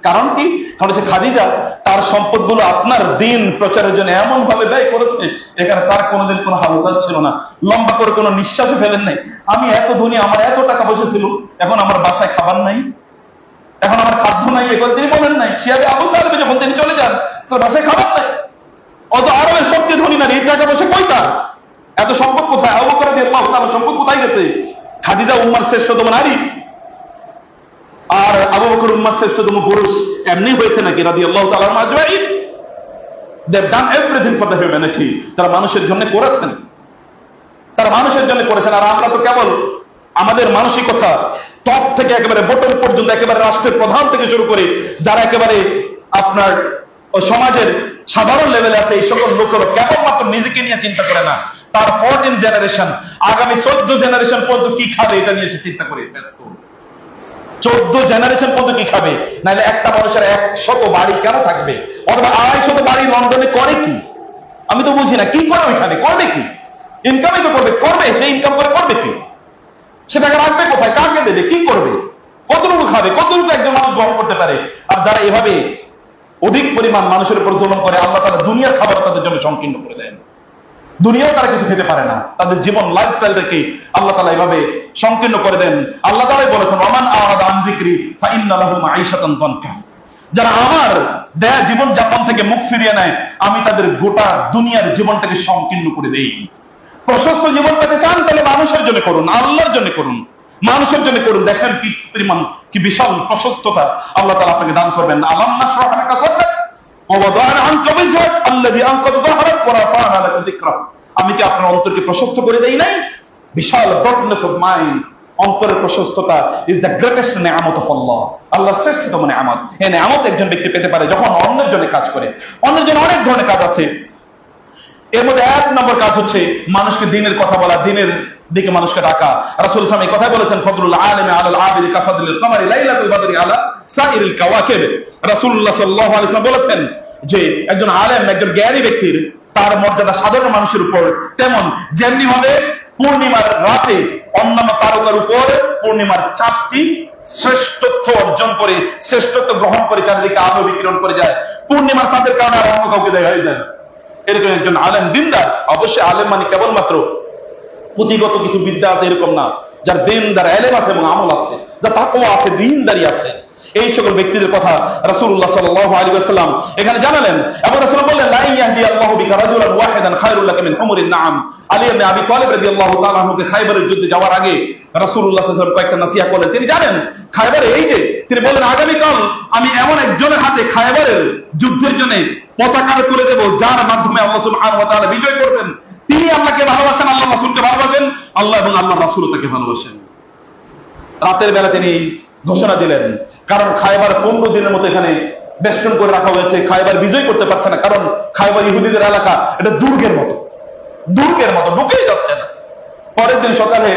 কারণ কি? কারণ হচ্ছে খাদিজা তার সম্পদগুলো আপনার দিন প্রচারের জন্য এমন ভাবে ব্যয় করেছে, এখানে তার কোনোদিন কোনো হালতাস ছিল না, লম্বা করে কোনো নিঃশ্বাসও ফেলেন নাই। আমি এত ধনী, আমার এত টাকা পয়সা ছিল, এখন আমার বাসায় খাবার নাই, এখন আমার খাদ্য নাই, এখন তিনি বলেন নাই। সিয়াবে আবু তালেব যখন তিনি চলে যান, তার বাসায় খাবার নাই। অত আরবের সবচেয়ে ধনী নারী, এই টাকা পয়সা কই তার? এত সম্পদ কোথায়? আবু বকর রাদিয়াল্লাহু তাআলা সম্পদ কোথায় গেছে? খাদিজা উম্মার শ্রেষ্ঠতম নারী, আর আবু বকর উম্মার শ্রেষ্ঠতম পুরুষ এমনি হয়েছে নাকি? রাদিয়াল্লাহু তাআলা আজমাইন, they have done everything for the humanity. তারা মানুষের জন্য করেছেন, তারা মানুষের জন্য করেছেন। আর আমরা তো কেবল আমাদের মানসিকতা টপ থেকে একেবারে বটম পর্যন্ত, একেবারে রাষ্ট্রের প্রধান থেকে শুরু করে যারা একেবারে আপনার সমাজের সাধারণ লেভেলে আছে, এই সকল লোকেরা কেবলমাত্র নিজেকে নিয়ে চিন্তা করে না, তার 14 জেনারেশন, আগামী 14 জেনারেশন পর্যন্ত কি খাবে এটা নিয়ে চিন্তা করে ব্যস্ত। 14 জেনারেশন পর্যন্ত কি খাবে? নাহলে একটা মানুষের 100 বাড়ি কেন থাকবে, অথবা 250 বাড়ি লন্ডনে করে কি? আমি তো বুঝি না, কি করে ওইখানে, করবে কি? ইনকামই তো করবে, সেই ইনকাম করে করবে কি? সেটাকে রাখবে কোথায়, কাকে দেবে, কি করবে, কতটুকু খাবে, কতটুকু একজন মানুষ গ্রহণ করতে পারে? আর যারা এভাবে অধিক পরিমাণ মানুষের উপর জুলুম করে, আল্লাহ তাআলা দুনিয়ার খাবার তাদের জন্য সংকীর্ণ করে দেন। দুনিয়াও তারা কিছু খেতে পারে না, তাদের জীবন লাইফস্টাইলটাকে আল্লাহ তাআলা এভাবে সংকীর্ণ করে দেন। আল্লাহ তাআলাই বলেছেন ওয়ামান আরাদা আন যিকরি ফাইন্না লাহু মাঈশাতান দানকা, যারা আমার দেয়া জীবন যাপন থেকে মুখ ফিরিয়ে নেয়, আমি তাদের গোটা দুনিয়ার জীবনটাকে সংকীর্ণ করে দেই। প্রশস্ত জীবন পেতে চান তাহলে মানুষের জন্য করুন, আল্লাহর জন্য করুন, মানুষের জন্য করুন। দেখেন কি পরিমাণ, কি বিশাল প্রশস্ততা আল্লাহ তাআলা আপনাকে দান করবেন। আলাম নাশরাহ লাকা সাদরাক ওয়া ওয়াদা'না আনকা বিজরাক আল্লাযী আনকাযা যাহরাক ওয়া রাফা'না লাকা যিকরাক। আমি কি আপনার অন্তরকে প্রশস্ত করে দেই নাই? বিশাল ব্রডনেস অফ মাইন্ড, অন্তরের প্রশস্ততা ইজ দ্য গ্রেটেস্ট নিয়ামত অফ আল্লাহ, আল্লাহর শ্রেষ্ঠতম নিয়ামত। এই নিয়ামত একজন ব্যক্তি পেতে পারে যখন অন্যের জন্য কাজ করে। অন্যের জন্য অনেক ধরনের কাজ আছে, এর মধ্যে 1 নম্বর কাজ হচ্ছে মানুষকে দ্বীনের কথা বলা, দ্বীনের দিকে মানুষকে ডাকা। রাসূল সাল্লাল্লাহু আলাইহি ওয়াসাল্লাম এই কথা বলেছেন, ফাদলুল আলিমি আলাল আবিদি কাফাদলিল কমারি লাইলাতুল বদরি আলা সাইরিল কাওয়াকিব। রাসূলুল্লাহ সাল্লাল্লাহু আলাইহি ওয়াসাল্লাম বলেছেন যে একজন আলেম, একজন জ্ঞানী ব্যক্তির তার মর্যাদা সাধারণ মানুষের উপর তেমন, যেমনি ভাবে পূর্ণিমার রাতে অন্যান্য তারকার উপর পূর্ণিমার চাঁদটি শ্রেষ্ঠত্ব অর্জন করে, শ্রেষ্ঠত্ব গ্রহণ করে চারিদিকে আলো বিকিরণ করে যায়। পূর্ণিমার চাঁদের কারণে আর অন্য কাউকে দেখা যায় না। এরকম একজন আলেম দিনদার, অবশ্যই আলেম মানে কেবলমাত্র পুঁথিগত কিছু বিদ্যা আছে এরকম না, যার দিনদার এলেম আছে এবং আমল আছে, যার তাকওয়া আছে, দিনদারি আছে, এই সকল ব্যক্তিদের কথা রাসূলুল্লাহ সাল্লাল্লাহু আলাইহি ওয়াসাল্লাম এখানে জানালেন। এবং রাসূল বললেন, লা ইয়াহদিয়াল্লাহু বিকা রাজুলান ওয়াহিদান খায়রুল লাকা মিন হুমুরিন নাআম। আলী ইবনে আবি তালিব রাদিয়াল্লাহু তাআলা আনহুকে খায়বারের যুদ্ধে যাওয়ার আগে রাসূলুল্লাহ সাল্লাল্লাহু আলাইহি ওয়াসাল্লাম কয়েকটা নসিহত করলেন। তিনি জানেন খায়বারে এই যে তিনি বললেন, আগামী কাল আমি এমন একজনের হাতে খায়বারের যুদ্ধের জন্য পতাকা তুলে দেব, যার মাধ্যমে আল্লাহ সুবহানাহু ওয়া তাআলা বিজয় করবেন। তিনি আল্লাহকে ভালোবাসেন, আল্লাহ রাসূলকে ভালোবাসেন, আল্লাহ এবং আল্লাহ রাসূল তাকে ভালোবাসেন। রাতের বেলা তিনি ঘোষণা দিলেন, কারণ খায়বার 15 দিনের মতো এখানে বেষ্টন করে রাখা হয়েছে, খায়বার বিজয় করতে পারছে না, কারণ খায়বার ইহুদিদের এলাকা, এটা দুর্গের মতো, দুর্গের মতো ঢুকেই যাচ্ছে না। পরের দিন সকালে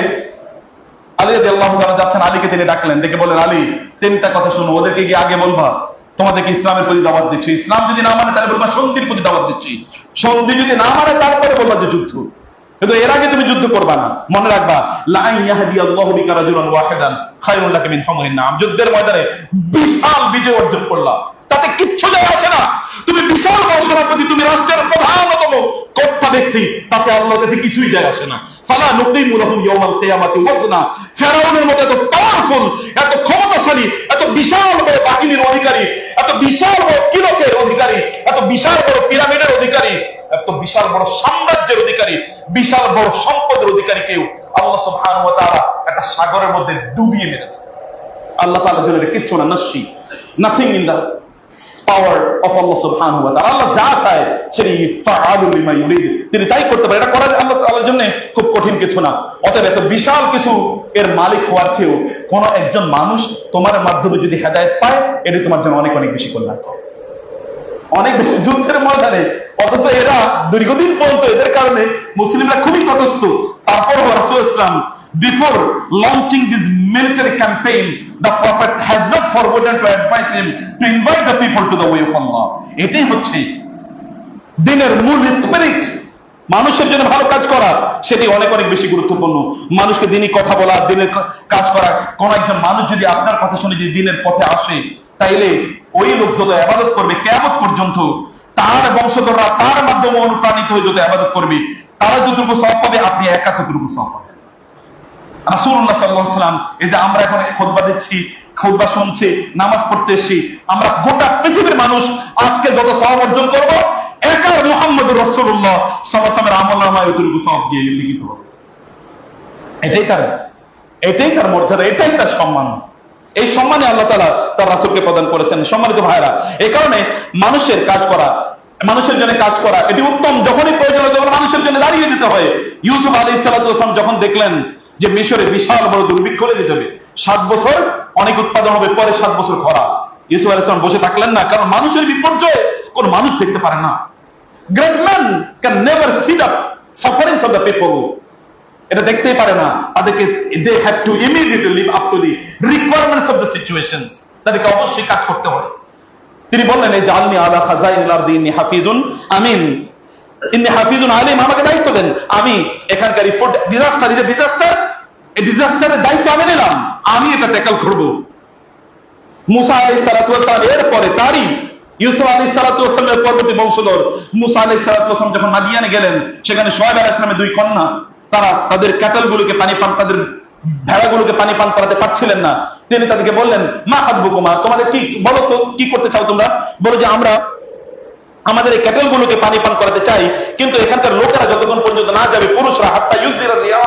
আলী রাদিয়াল্লাহু তাআলা যাচ্ছেন, আলীকে তিনি ডাকলেন, ডেকে বলেন, আলী 3টা কথা শোনো, ওদেরকে গিয়ে আগে বলবা তোমাদেরকে ইসলামের প্রতি দাওয়াত দিচ্ছি, ইসলাম যদি না মানে তাহলে বলবা সন্ধির প্রতি দাওয়াত দিচ্ছি, সন্ধি যদি না মানে তারপরে বলবা যে যুদ্ধ, কিন্তু এর আগে তুমি যুদ্ধ করবা না। মনে রাখবা, লা ইয়াহদিয়াল্লাহু বিকা রাজুলান ওয়াহিদান খায়রুল লাকা মিন হুমুরিন নাআম। যুদ্ধের ময়দানে বিশাল বিজয় অর্জন করলা, তাতে কিচ্ছু যায় আসে না। তুমি বিশাল সেনাপতি, তুমি রাষ্ট্রের প্রধানতম কর্তা ব্যক্তি, তাতে আল্লাহর কাছে কিছুই যায় আসে না। ফালা নুকিমু লাহুম ইয়াওমাল কিয়ামাতি ওয়াজনা। ফেরাউনের মতো এত পাওয়ারফুল, এত ক্ষমতাশালী, এত বিশাল বড় বাহিনীর অধিকারী, এত বিশাল বড় কিলকের অধিকারী, এত বিশাল বড় পিরামিডের অধিকারী, এত বিশাল বড় সাম্রাজ্যের অধিকারী, বিশাল বড় সম্পদের অধিকারী কেউ আল্লাহ সুবহানাহু ওয়া তাআলা একটা সাগরের মধ্যে ডুবিয়ে মেরেছে। আল্লাহ তাআলার জন্য কিচ্ছু না, নসি, nothing in the power of Allah সুবহানাহু ওয়া তাআলা। আল্লাহ যা চায় সেটি ফাআলুল লিমা ইউরিদ, তিনি তাই করতে পারে। এটা করা আল্লাহ তাআলার জন্য খুব কঠিন কিছু না। অতএব এত বিশাল কিছু এর মালিক হওয়ার চেয়েও কোন একজন মানুষ তোমার মাধ্যমে যদি হেদায়েত পায়, এটি তোমার জন্য অনেক অনেক বেশি কল্যাণকর, অনেক বেশি। যুদ্ধের ময়দানে অথচ এরা দীর্ঘদিন পর্যন্ত এদের কারণে মুসলিমরা খুবই তটস্থ। তারপর রাসূল ইসলাম before launching this military campaign, the prophet has not forgotten to advise him to invite the people to the way of Allah. এটাই হচ্ছে দ্বীনের মূল স্পিরিট, মানুষের জন্য ভালো কাজ করা, সেটি অনেক অনেক বেশি গুরুত্বপূর্ণ। মানুষকে দ্বীনি কথা বলা, দ্বীনের কাজ করা। কোন একজন মানুষ যদি আপনার কথা শুনে যদি দ্বীনের পথে আসে, তাইলে ওই লোক যত ইবাদত করবে কিয়ামত পর্যন্ত, তার বংশধররা তার মাধ্যমে অনুপ্রাণিত হয়ে যত ইবাদত করবে, তারা যতটুকু সওয়াব পাবে, আপনি একা ততটুকু সওয়াব পাবেন। রাসূলুল্লাহ সাল্লাল্লাহু আলাইহি ওয়াসাল্লাম এই যে আমরা এখন খুতবা দিচ্ছি, খুতবা শুনছি, নামাজ পড়তে এসেছি, আমরা গোটা পৃথিবীর মানুষ আজকে যত সওয়াব অর্জন করব, একা মুহাম্মদুর রাসূলুল্লাহ সাল্লাল্লাহু আলাইহি ওয়াসাল্লামের আমলনামায় অতটুকু সওয়াব দিয়ে লিখিত হবে। এটাই তার মর্যাদা, এটাই তার সম্মান। এই সম্মানে আল্লাহ তাআলা তার রাসূলকে প্রদান করেছেন। সম্মানিত ভাইরা, এই কারণে মানুষের কাজ করা, মানুষের জন্য কাজ করা এটি উত্তম। যখনই প্রয়োজন হয় তখন মানুষের জন্য দাঁড়িয়ে যেতে হয়। ইউসুফ আলাইহিস সালাতু ওয়াস সালাম যখন দেখলেন যে মিশরে বিশাল বড় দুর্ভিক্ষ লেগে যাবে, 7 বছর অনেক উৎপাদন হবে, পরে 7 বছর খরা, ইউসুফ আলাইহিস সালাম বসে থাকলেন না, কারণ মানুষের বিপর্যয় কোন মানুষ দেখতে পারে না। Great man can never see the sufferings of the people, এটা দেখতেই পারে না। তাদেরকে they have to immediately live up to the requirements of the situations, তাদেরকে অবশ্যই কাজ করতে হয়। তিনি বললেন, এই জালনি আলা খাজাইনিল আরদি ইন্নী হাফিজুন আমিন, ইন্নী হাফিজুন আলিম, আমাকে দায়িত্ব দেন, আমি এখানকার ফুড ডিজাস্টার, এই যে ডিজাস্টার, এই ডিজাস্টারের দায়িত্ব আমি নিলাম, আমি এটা ট্যাকল করব। মুসা আলাইহিস সালাতু ওয়াস সালাম এরপরে তারই ইউসুফ আলাইহিস সালাতু ওয়াস সালামের পরবর্তী বংশধর মুসা আলাইহিস সালাতু ওয়াস সালাম যখন মাদিয়ানে গেলেন, সেখানে শুআয়ব আলাইহিস সালামের 2 কন্যা, তারা তাদের ক্যাটেলগুলোকে পানি পান, তাদের ভেড়াগুলোকে পানি পান করাতে পারছিলেন না। তিনি তাদেরকে বললেন, মা হাদবুকুমা, তোমাদের কি, বলো তো কি করতে চাও তোমরা? বলো যে আমরা আমাদের এই ক্যাটেলগুলোকে পানি পান করাতে চাই, কিন্তু এখানকার লোকেরা যতক্ষণ পর্যন্ত না যাবে, পুরুষরা হাত্তা ইউযদিরা রিয়া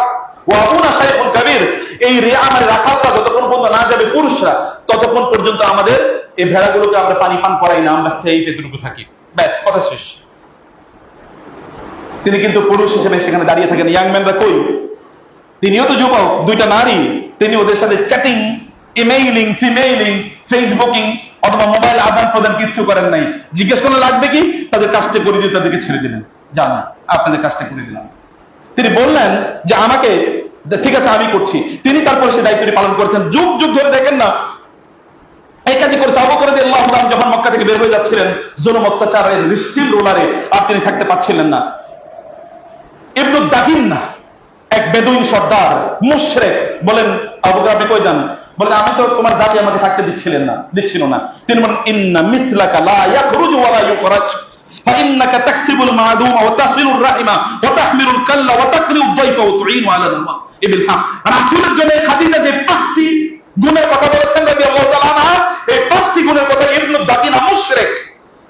ওয়া আবুনা শাইখুন কাবীর, এই রিয়া মানে রাখালরা যতক্ষণ পর্যন্ত না যাবে পুরুষরা, ততক্ষণ পর্যন্ত আমাদের এই ভেড়াগুলোকে আমরা পানি পান করাই না, আমরা সেই এতটুকু থাকি, ব্যাস কথা শেষ। তিনি কিন্তু পুরুষ হিসেবে সেখানে দাঁড়িয়ে থাকেন। ইয়াংম্যানরা কই? তিনিও তো যুবক, দুইটা নারী, তিনি ওদের সাথে চ্যাটিং, ইমেইলিং, ফিমেইলিং, ফেসবুকিং অথবা মোবাইল আদান প্রদান কিছু করেন নাই। জিজ্ঞেস করলে লাগবে কি, তাদের কাজটা করে দিয়ে তাদেরকে ছেড়ে দিলেন, যান আপনাদের কাজটা করে দিলাম। তিনি বললেন যে আমাকে, ঠিক আছে আমি করছি। তিনি তারপরে সে দায়িত্বটি পালন করেছেন। যুগ যুগ ধরে দেখেন না এই কাজই করেছে। আবু বকর রাদিয়াল্লাহু তাআলা যখন মক্কা থেকে বের হয়ে যাচ্ছিলেন জুলুম অত্যাচারের স্টিল রোলারে, আর তিনি থাকতে পারছিলেন না, ইবনু দাগিনা এক বেদুইন সর্দার মুশরিক বলেন, আবু বকর আপনি কই যান? বলেন আমি তো তোমার জাতি আমাকে থাকতে দিচ্ছিল না। তিনি বলেন, ইন্না মিসলাকা লা ইয়াখরুজু ওয়া লা ইউখরাজ ফাইন্নাকা তাকসিবুল মা'দুমা ওয়া তাসিলুর রাহিমা ওয়া তাহমিলুল কাল্লা ওয়া তাকরিউদ দাইফা ওয়া তুঈনু আলা আল-মা ইবিল হক। রাসূলের জন্য খাদিজা যে 5টি গুণের কথা বলেছেন রাদিয়াল্লাহু তাআলা আনহা, এই 5টি গুণের কথা ইবনু দাগিনা মুশরিক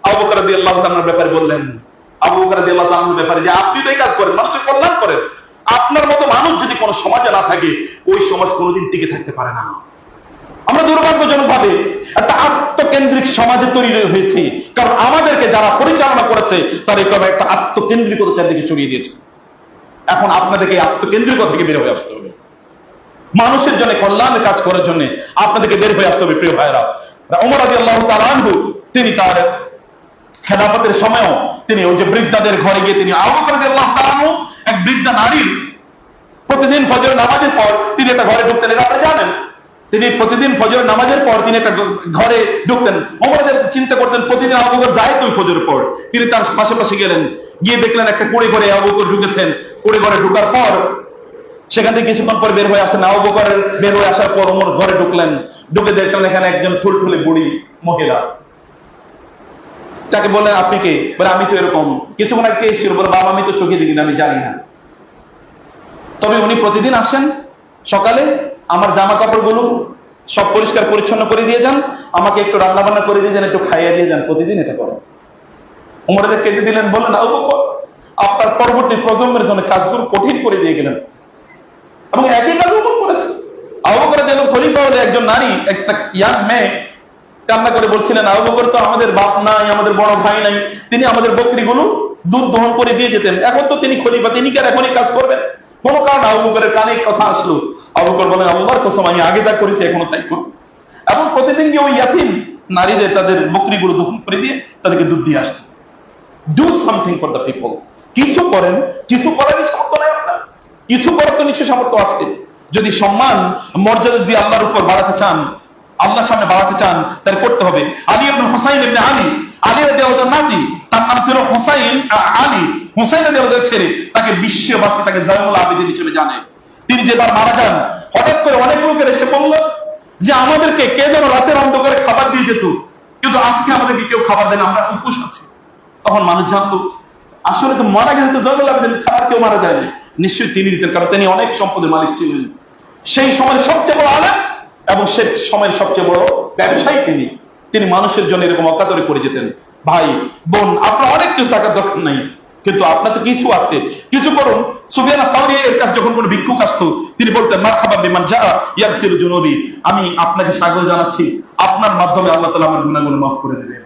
আবু বকর রাদিয়াল্লাহু তাআলার ব্যাপারে বললেন। আবু বকর রাদিয়াল্লাহু তাআলার ব্যাপারে যে আপনি তো এই কাজ করেন, মানুষের কল্যাণ করেন, আপনার মতো মানুষ যদি কোনো সমাজে না থাকে, ওই সমাজ কোনোদিন টিকে থাকতে পারে না। আমরা দুর্ভাগ্যজনক ভাবে একটা আত্মকেন্দ্রিক সমাজে তৈরি হয়েছি, কারণ আমাদেরকে যারা পরিচালনা করেছে তারা এইভাবে একটা আত্মকেন্দ্রিকতা চারদিকে ছড়িয়ে দিয়েছে। এখন আপনাদেরকে আত্মকেন্দ্রিকতা থেকে বের হয়ে আসতে হবে, মানুষের জন্য কল্যাণের কাজ করার জন্য আপনাদেরকে বের হয়ে আসতে হবে। প্রিয় ভাইরা, ওমর রাদিয়াল্লাহু তাআলা আনহু তিনি তার খেলাফতের সময়ও তিনি ওই যে বৃদ্ধাদের ঘরে গিয়ে তিনি, আবু বকর রাদিয়াল্লাহু তাআলা আনহু এক বৃদ্ধা নারীর প্রতিদিন ফজরের নামাজের পর তিনি একটা ঘরে ঢুকতেন, এটা আপনি জানেন। তিনি প্রতিদিন ফজরের নামাজের পর তিনি একটা ঘরে ঢুকতেন। ওমর চিন্তা করতেন প্রতিদিন আবু বকর যায় তো ফজরের পর, তিনি তার পাশাপাশি গেলেন, গিয়ে দেখলেন একটা কুড়ে ঘরে আবু বকর ঢুকেছেন। কুড়ে ঘরে ঢোকার পর সেখান থেকে কিছুক্ষণ পর বের হয়ে আসেন। আবু বকর বের হয়ে আসার পর ওমর ঘরে ঢুকলেন, ঢুকে দেখলেন এখানে একজন ফুলফুলে বুড়ি মহিলা। তাকে বললেন আপনি কে? বলে আমি তো এরকম। কিছুক্ষণ আগে এসেছিল, বলে বাবা আমি তো চোখে দেখি না, আমি জানি না, তবে উনি প্রতিদিন আসেন সকালে, আমার জামা কাপড়গুলো সব পরিষ্কার পরিচ্ছন্ন করে দিয়ে যান, আমাকে একটু রান্না বান্না করে দিয়ে যান, একটু খাইয়ে দিয়ে যান, প্রতিদিন এটা করেন। ওমর কেঁদে দিলেন, বললেন আবু বকর আপনার পরবর্তী প্রজন্মের জন্য কাজগুলো কঠিন করে দিয়ে গেলেন, এবং একই কাজ ওমর করেছেন। আবু বকর রাদিয়াল্লাহু খলিফা হলে একজন নারী, একটা ইয়াং মেয়ে কান্না করে বলছিলেন, আবু বকর তো আমাদের বাপ নাই, আমাদের বড় ভাই নাই, তিনি আমাদের বকরিগুলো দুধ দহন করে দিয়ে যেতেন, এখন তো তিনি খলিফা, তিনি কি আর এখনই কাজ করবেন? কোন কারণ আবু বকরের কানে কথা আসলো, আবু বকর বলেন আল্লাহর কসম আমি আগে যা করেছি এখনো তাই করব। এবং প্রতিদিন গিয়ে ওই ইয়াতিম নারীদের তাদের বকরিগুলো দহন করে দিয়ে তাদেরকে দুধ দিয়ে আসতেন। Do something for the people. কিছু করেন, কিছু করারই সামর্থ্য নাই আপনার, কিছু করার তো নিশ্চয় সামর্থ্য আছে। যদি সম্মান মর্যাদা দিয়ে আল্লাহর উপর বাড়াতে চান, আল্লাহর সামনে বাড়াতে চান, তাহলে করতে হবে। আলী ইবনে হুসাইন ইবনে আলী, আলী রাদিয়াল্লাহু তাআলা নাতি, তার নাম ছিল হুসাইন আলী। হুসাইন রাদিয়াল্লাহু তাআলা ছেড়ে তাকে বিশ্ববাসী তাকে জায়নুল আবেদিন হিসেবে জানে। তিনি যেবার মারা যান, হঠাৎ করে অনেক লোকের এসে বলল যে আমাদেরকে কে যেন রাতের অন্ধকারে খাবার দিয়ে যেত, কিন্তু আজকে আমাদেরকে কেউ খাবার দেন, আমরা উপোস আছি। তখন মানুষ জানতো আসলে তো মারা গেছে তো জায়নুল আবেদিন ছাড়া কেউ মারা যায়নি, নিশ্চয়ই তিনি দিতেন, কারণ তিনি অনেক সম্পদের মালিক ছিলেন, সেই সময়ের সবচেয়ে বড় আলেম এবং সে সময়ের সবচেয়ে বড় ব্যবসায়ী তিনি। তিনি মানুষের জন্য এরকম অকাতরে করে যেতেন। ভাই বোন, আপনার অনেক কিছু টাকার দরকার নাই, কিন্তু আপনার তো কিছু আছে, কিছু করুন। সুফিয়ান আস-সাউরি এর কাছে যখন কোন ভিক্ষুক আসতো, তিনি বলতেন মারহাবা বিমান জাআ ইয়াগসিলু জুনুবি, আমি আপনাকে স্বাগত জানাচ্ছি, আপনার মাধ্যমে আল্লাহ তাআলা আমার গুনাহগুলো মাফ করে দেবেন।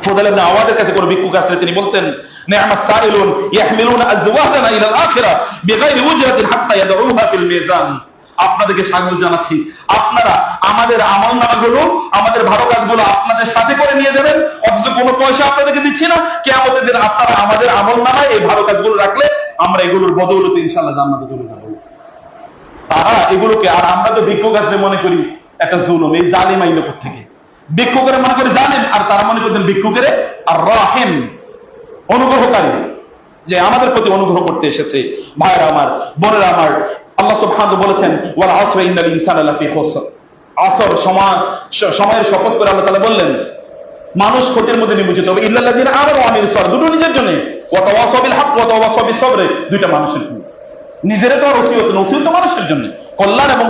ফুদাইল ইবনে আওয়াদের কাছে কোন ভিক্ষুক আসলে তিনি বলতেন নি'মাস সাইলুন ইয়াহমিলুনা আজওয়াদানা ইলা আল-আখিরা বিগাইরি উজরাতিন হাত্তা ইয়াদউহা ফিল মিজান। আপনাদেরকে স্বাগত জানাচ্ছি, আপনারা আমাদের আমলনামাগুলো, আমাদের ভালো কাজগুলো আপনাদের সাথে করে নিয়ে যাবেন, অথচ কোনো পয়সা আপনাদেরকে দিচ্ছি না। কিয়ামতের দিন আপনারা আমাদের আমলনামায় এই ভালো কাজগুলো রাখলে আমরা এগুলোর বদৌলতে ইনশাআল্লাহ জান্নাতে চলে যাব। তারা এগুলোকে, আর আমরা তো ভিক্ষুক আসলে মনে করি একটা জুলুম, এই জালিম আইলো থেকে ভিক্ষুকের মনে করি জালিম, আর তারা মনে করতেন ভিক্ষুকের আর রাহিম, অনুগ্রহকারী, যে আমাদের প্রতি অনুগ্রহ করতে এসেছে। ভাইরা আমার, বোনেরা আমার, আল্লাহ সুবহানাহু বলেছেন ওয়াল আসর ইন্নাল ইনসানা লাফি খুসর। আসর সময়ের শপথ করে আল্লাহ তাআলা বললেন মানুষ ক্ষতির মধ্যে নিমজ্জিত হবে। ইল্লাল্লাযিনা আমানু ওয়া আমিলুস সালিহাত, দুটো নিজের জন্য, ওয়া তাওয়াসাউ বিল হক ওয়া তাওয়াসাউ বিস সবর, দুইটা মানুষের জন্য। নিজেরা তো আর ওসিয়ত না, ওসিয়ত তো মানুষের জন্য, কল্যাণ এবং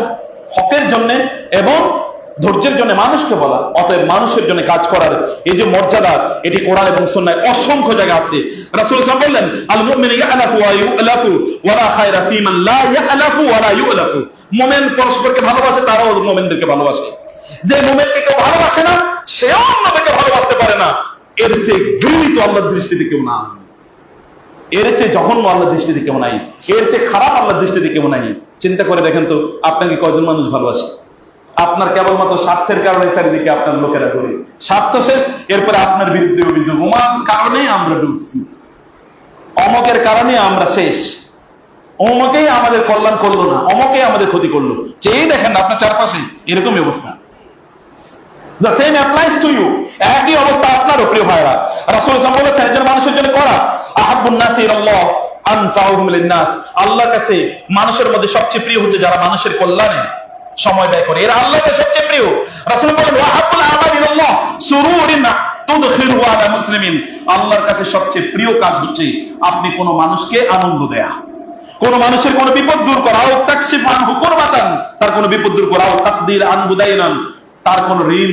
হকের জন্য এবং ধৈর্যের জন্য মানুষকে বলা। অতএব মানুষের জন্য কাজ করার এই যে মর্যাদা, এটি কোরআন এবং সুন্নাহয় অসংখ্য জায়গা আছে। রাসূল সাল্লাল্লাহু আলাইহি ওয়াসাল্লাম বললেন, আল মুমিনু ইয়ালাফু ওয়া ইউলাফু ওয়া লা খায়রা ফীমান লা ইয়ালাফু ওয়া লা ইউলাফু। মুমিন পরস্পরকে ভালোবাসে, তারাও মুমিনদেরকে ভালোবাসে। যে মুমিনকে কেউ ভালোবাসে না, সেও অন্যকে ভালোবাসতে পারে না। এর চেয়ে ঘৃণিত আল্লাহর দৃষ্টিতে কেউ না, এর চেয়ে জঘন্য আল্লাহর দৃষ্টিতে কেউ নাই, এর চেয়ে খারাপ আল্লাহর দৃষ্টিতে কেউ নাই। চিন্তা করে দেখেন তো, আপনাকে কয়জন মানুষ ভালোবাসে? আপনার কেবলমাত্র স্বার্থের কারণে চারিদিকে আপনার লোকেরা ঘুরে, স্বার্থ শেষ, এরপরে আপনার বিরুদ্ধে অভিযোগ, ওমার কারণেই আমরা ডুবছি, অমকের কারণে আমরা শেষ, অমকেই আমাদের কল্যাণ করলো না, অমকেই আমাদের ক্ষতি করলো। চেয়ে দেখেন না আপনার চারপাশে এরকমই অবস্থা। The same applies to you. একই অবস্থা আপনারও প্রিয় ভাইরা। রাসূল সাল্লাল্লাহু আলাইহি ওয়াসাল্লাম বলেছেন, একজন মানুষের জন্য করা আহাব্বুন নাসি ইলাল্লাহ আনফাউহুম লিন-নাস। আল্লাহর কাছে মানুষের মধ্যে সবচেয়ে প্রিয় হচ্ছে যারা মানুষের কল্যাণে সময় ব্যয় করে, এরা আল্লাহর কাছে সবচেয়ে প্রিয়। রাসূল বলেন, ওয়া আহাব্বুল আমালি ইলাল্লাহ সুরুরিন তুদখিরু আলা মুসলিমিন। আল্লাহর কাছে সবচেয়ে প্রিয় কাজ হচ্ছে আপনি কোন মানুষকে আনন্দ দেয়া, কোন মানুষের কোন বিপদ দূর করা, ও তাকশিফ আনহু কুরবাতান, তার কোন বিপদ দূর করা, ও তাকদির আনহু দাইনান, তার কোন ঋণ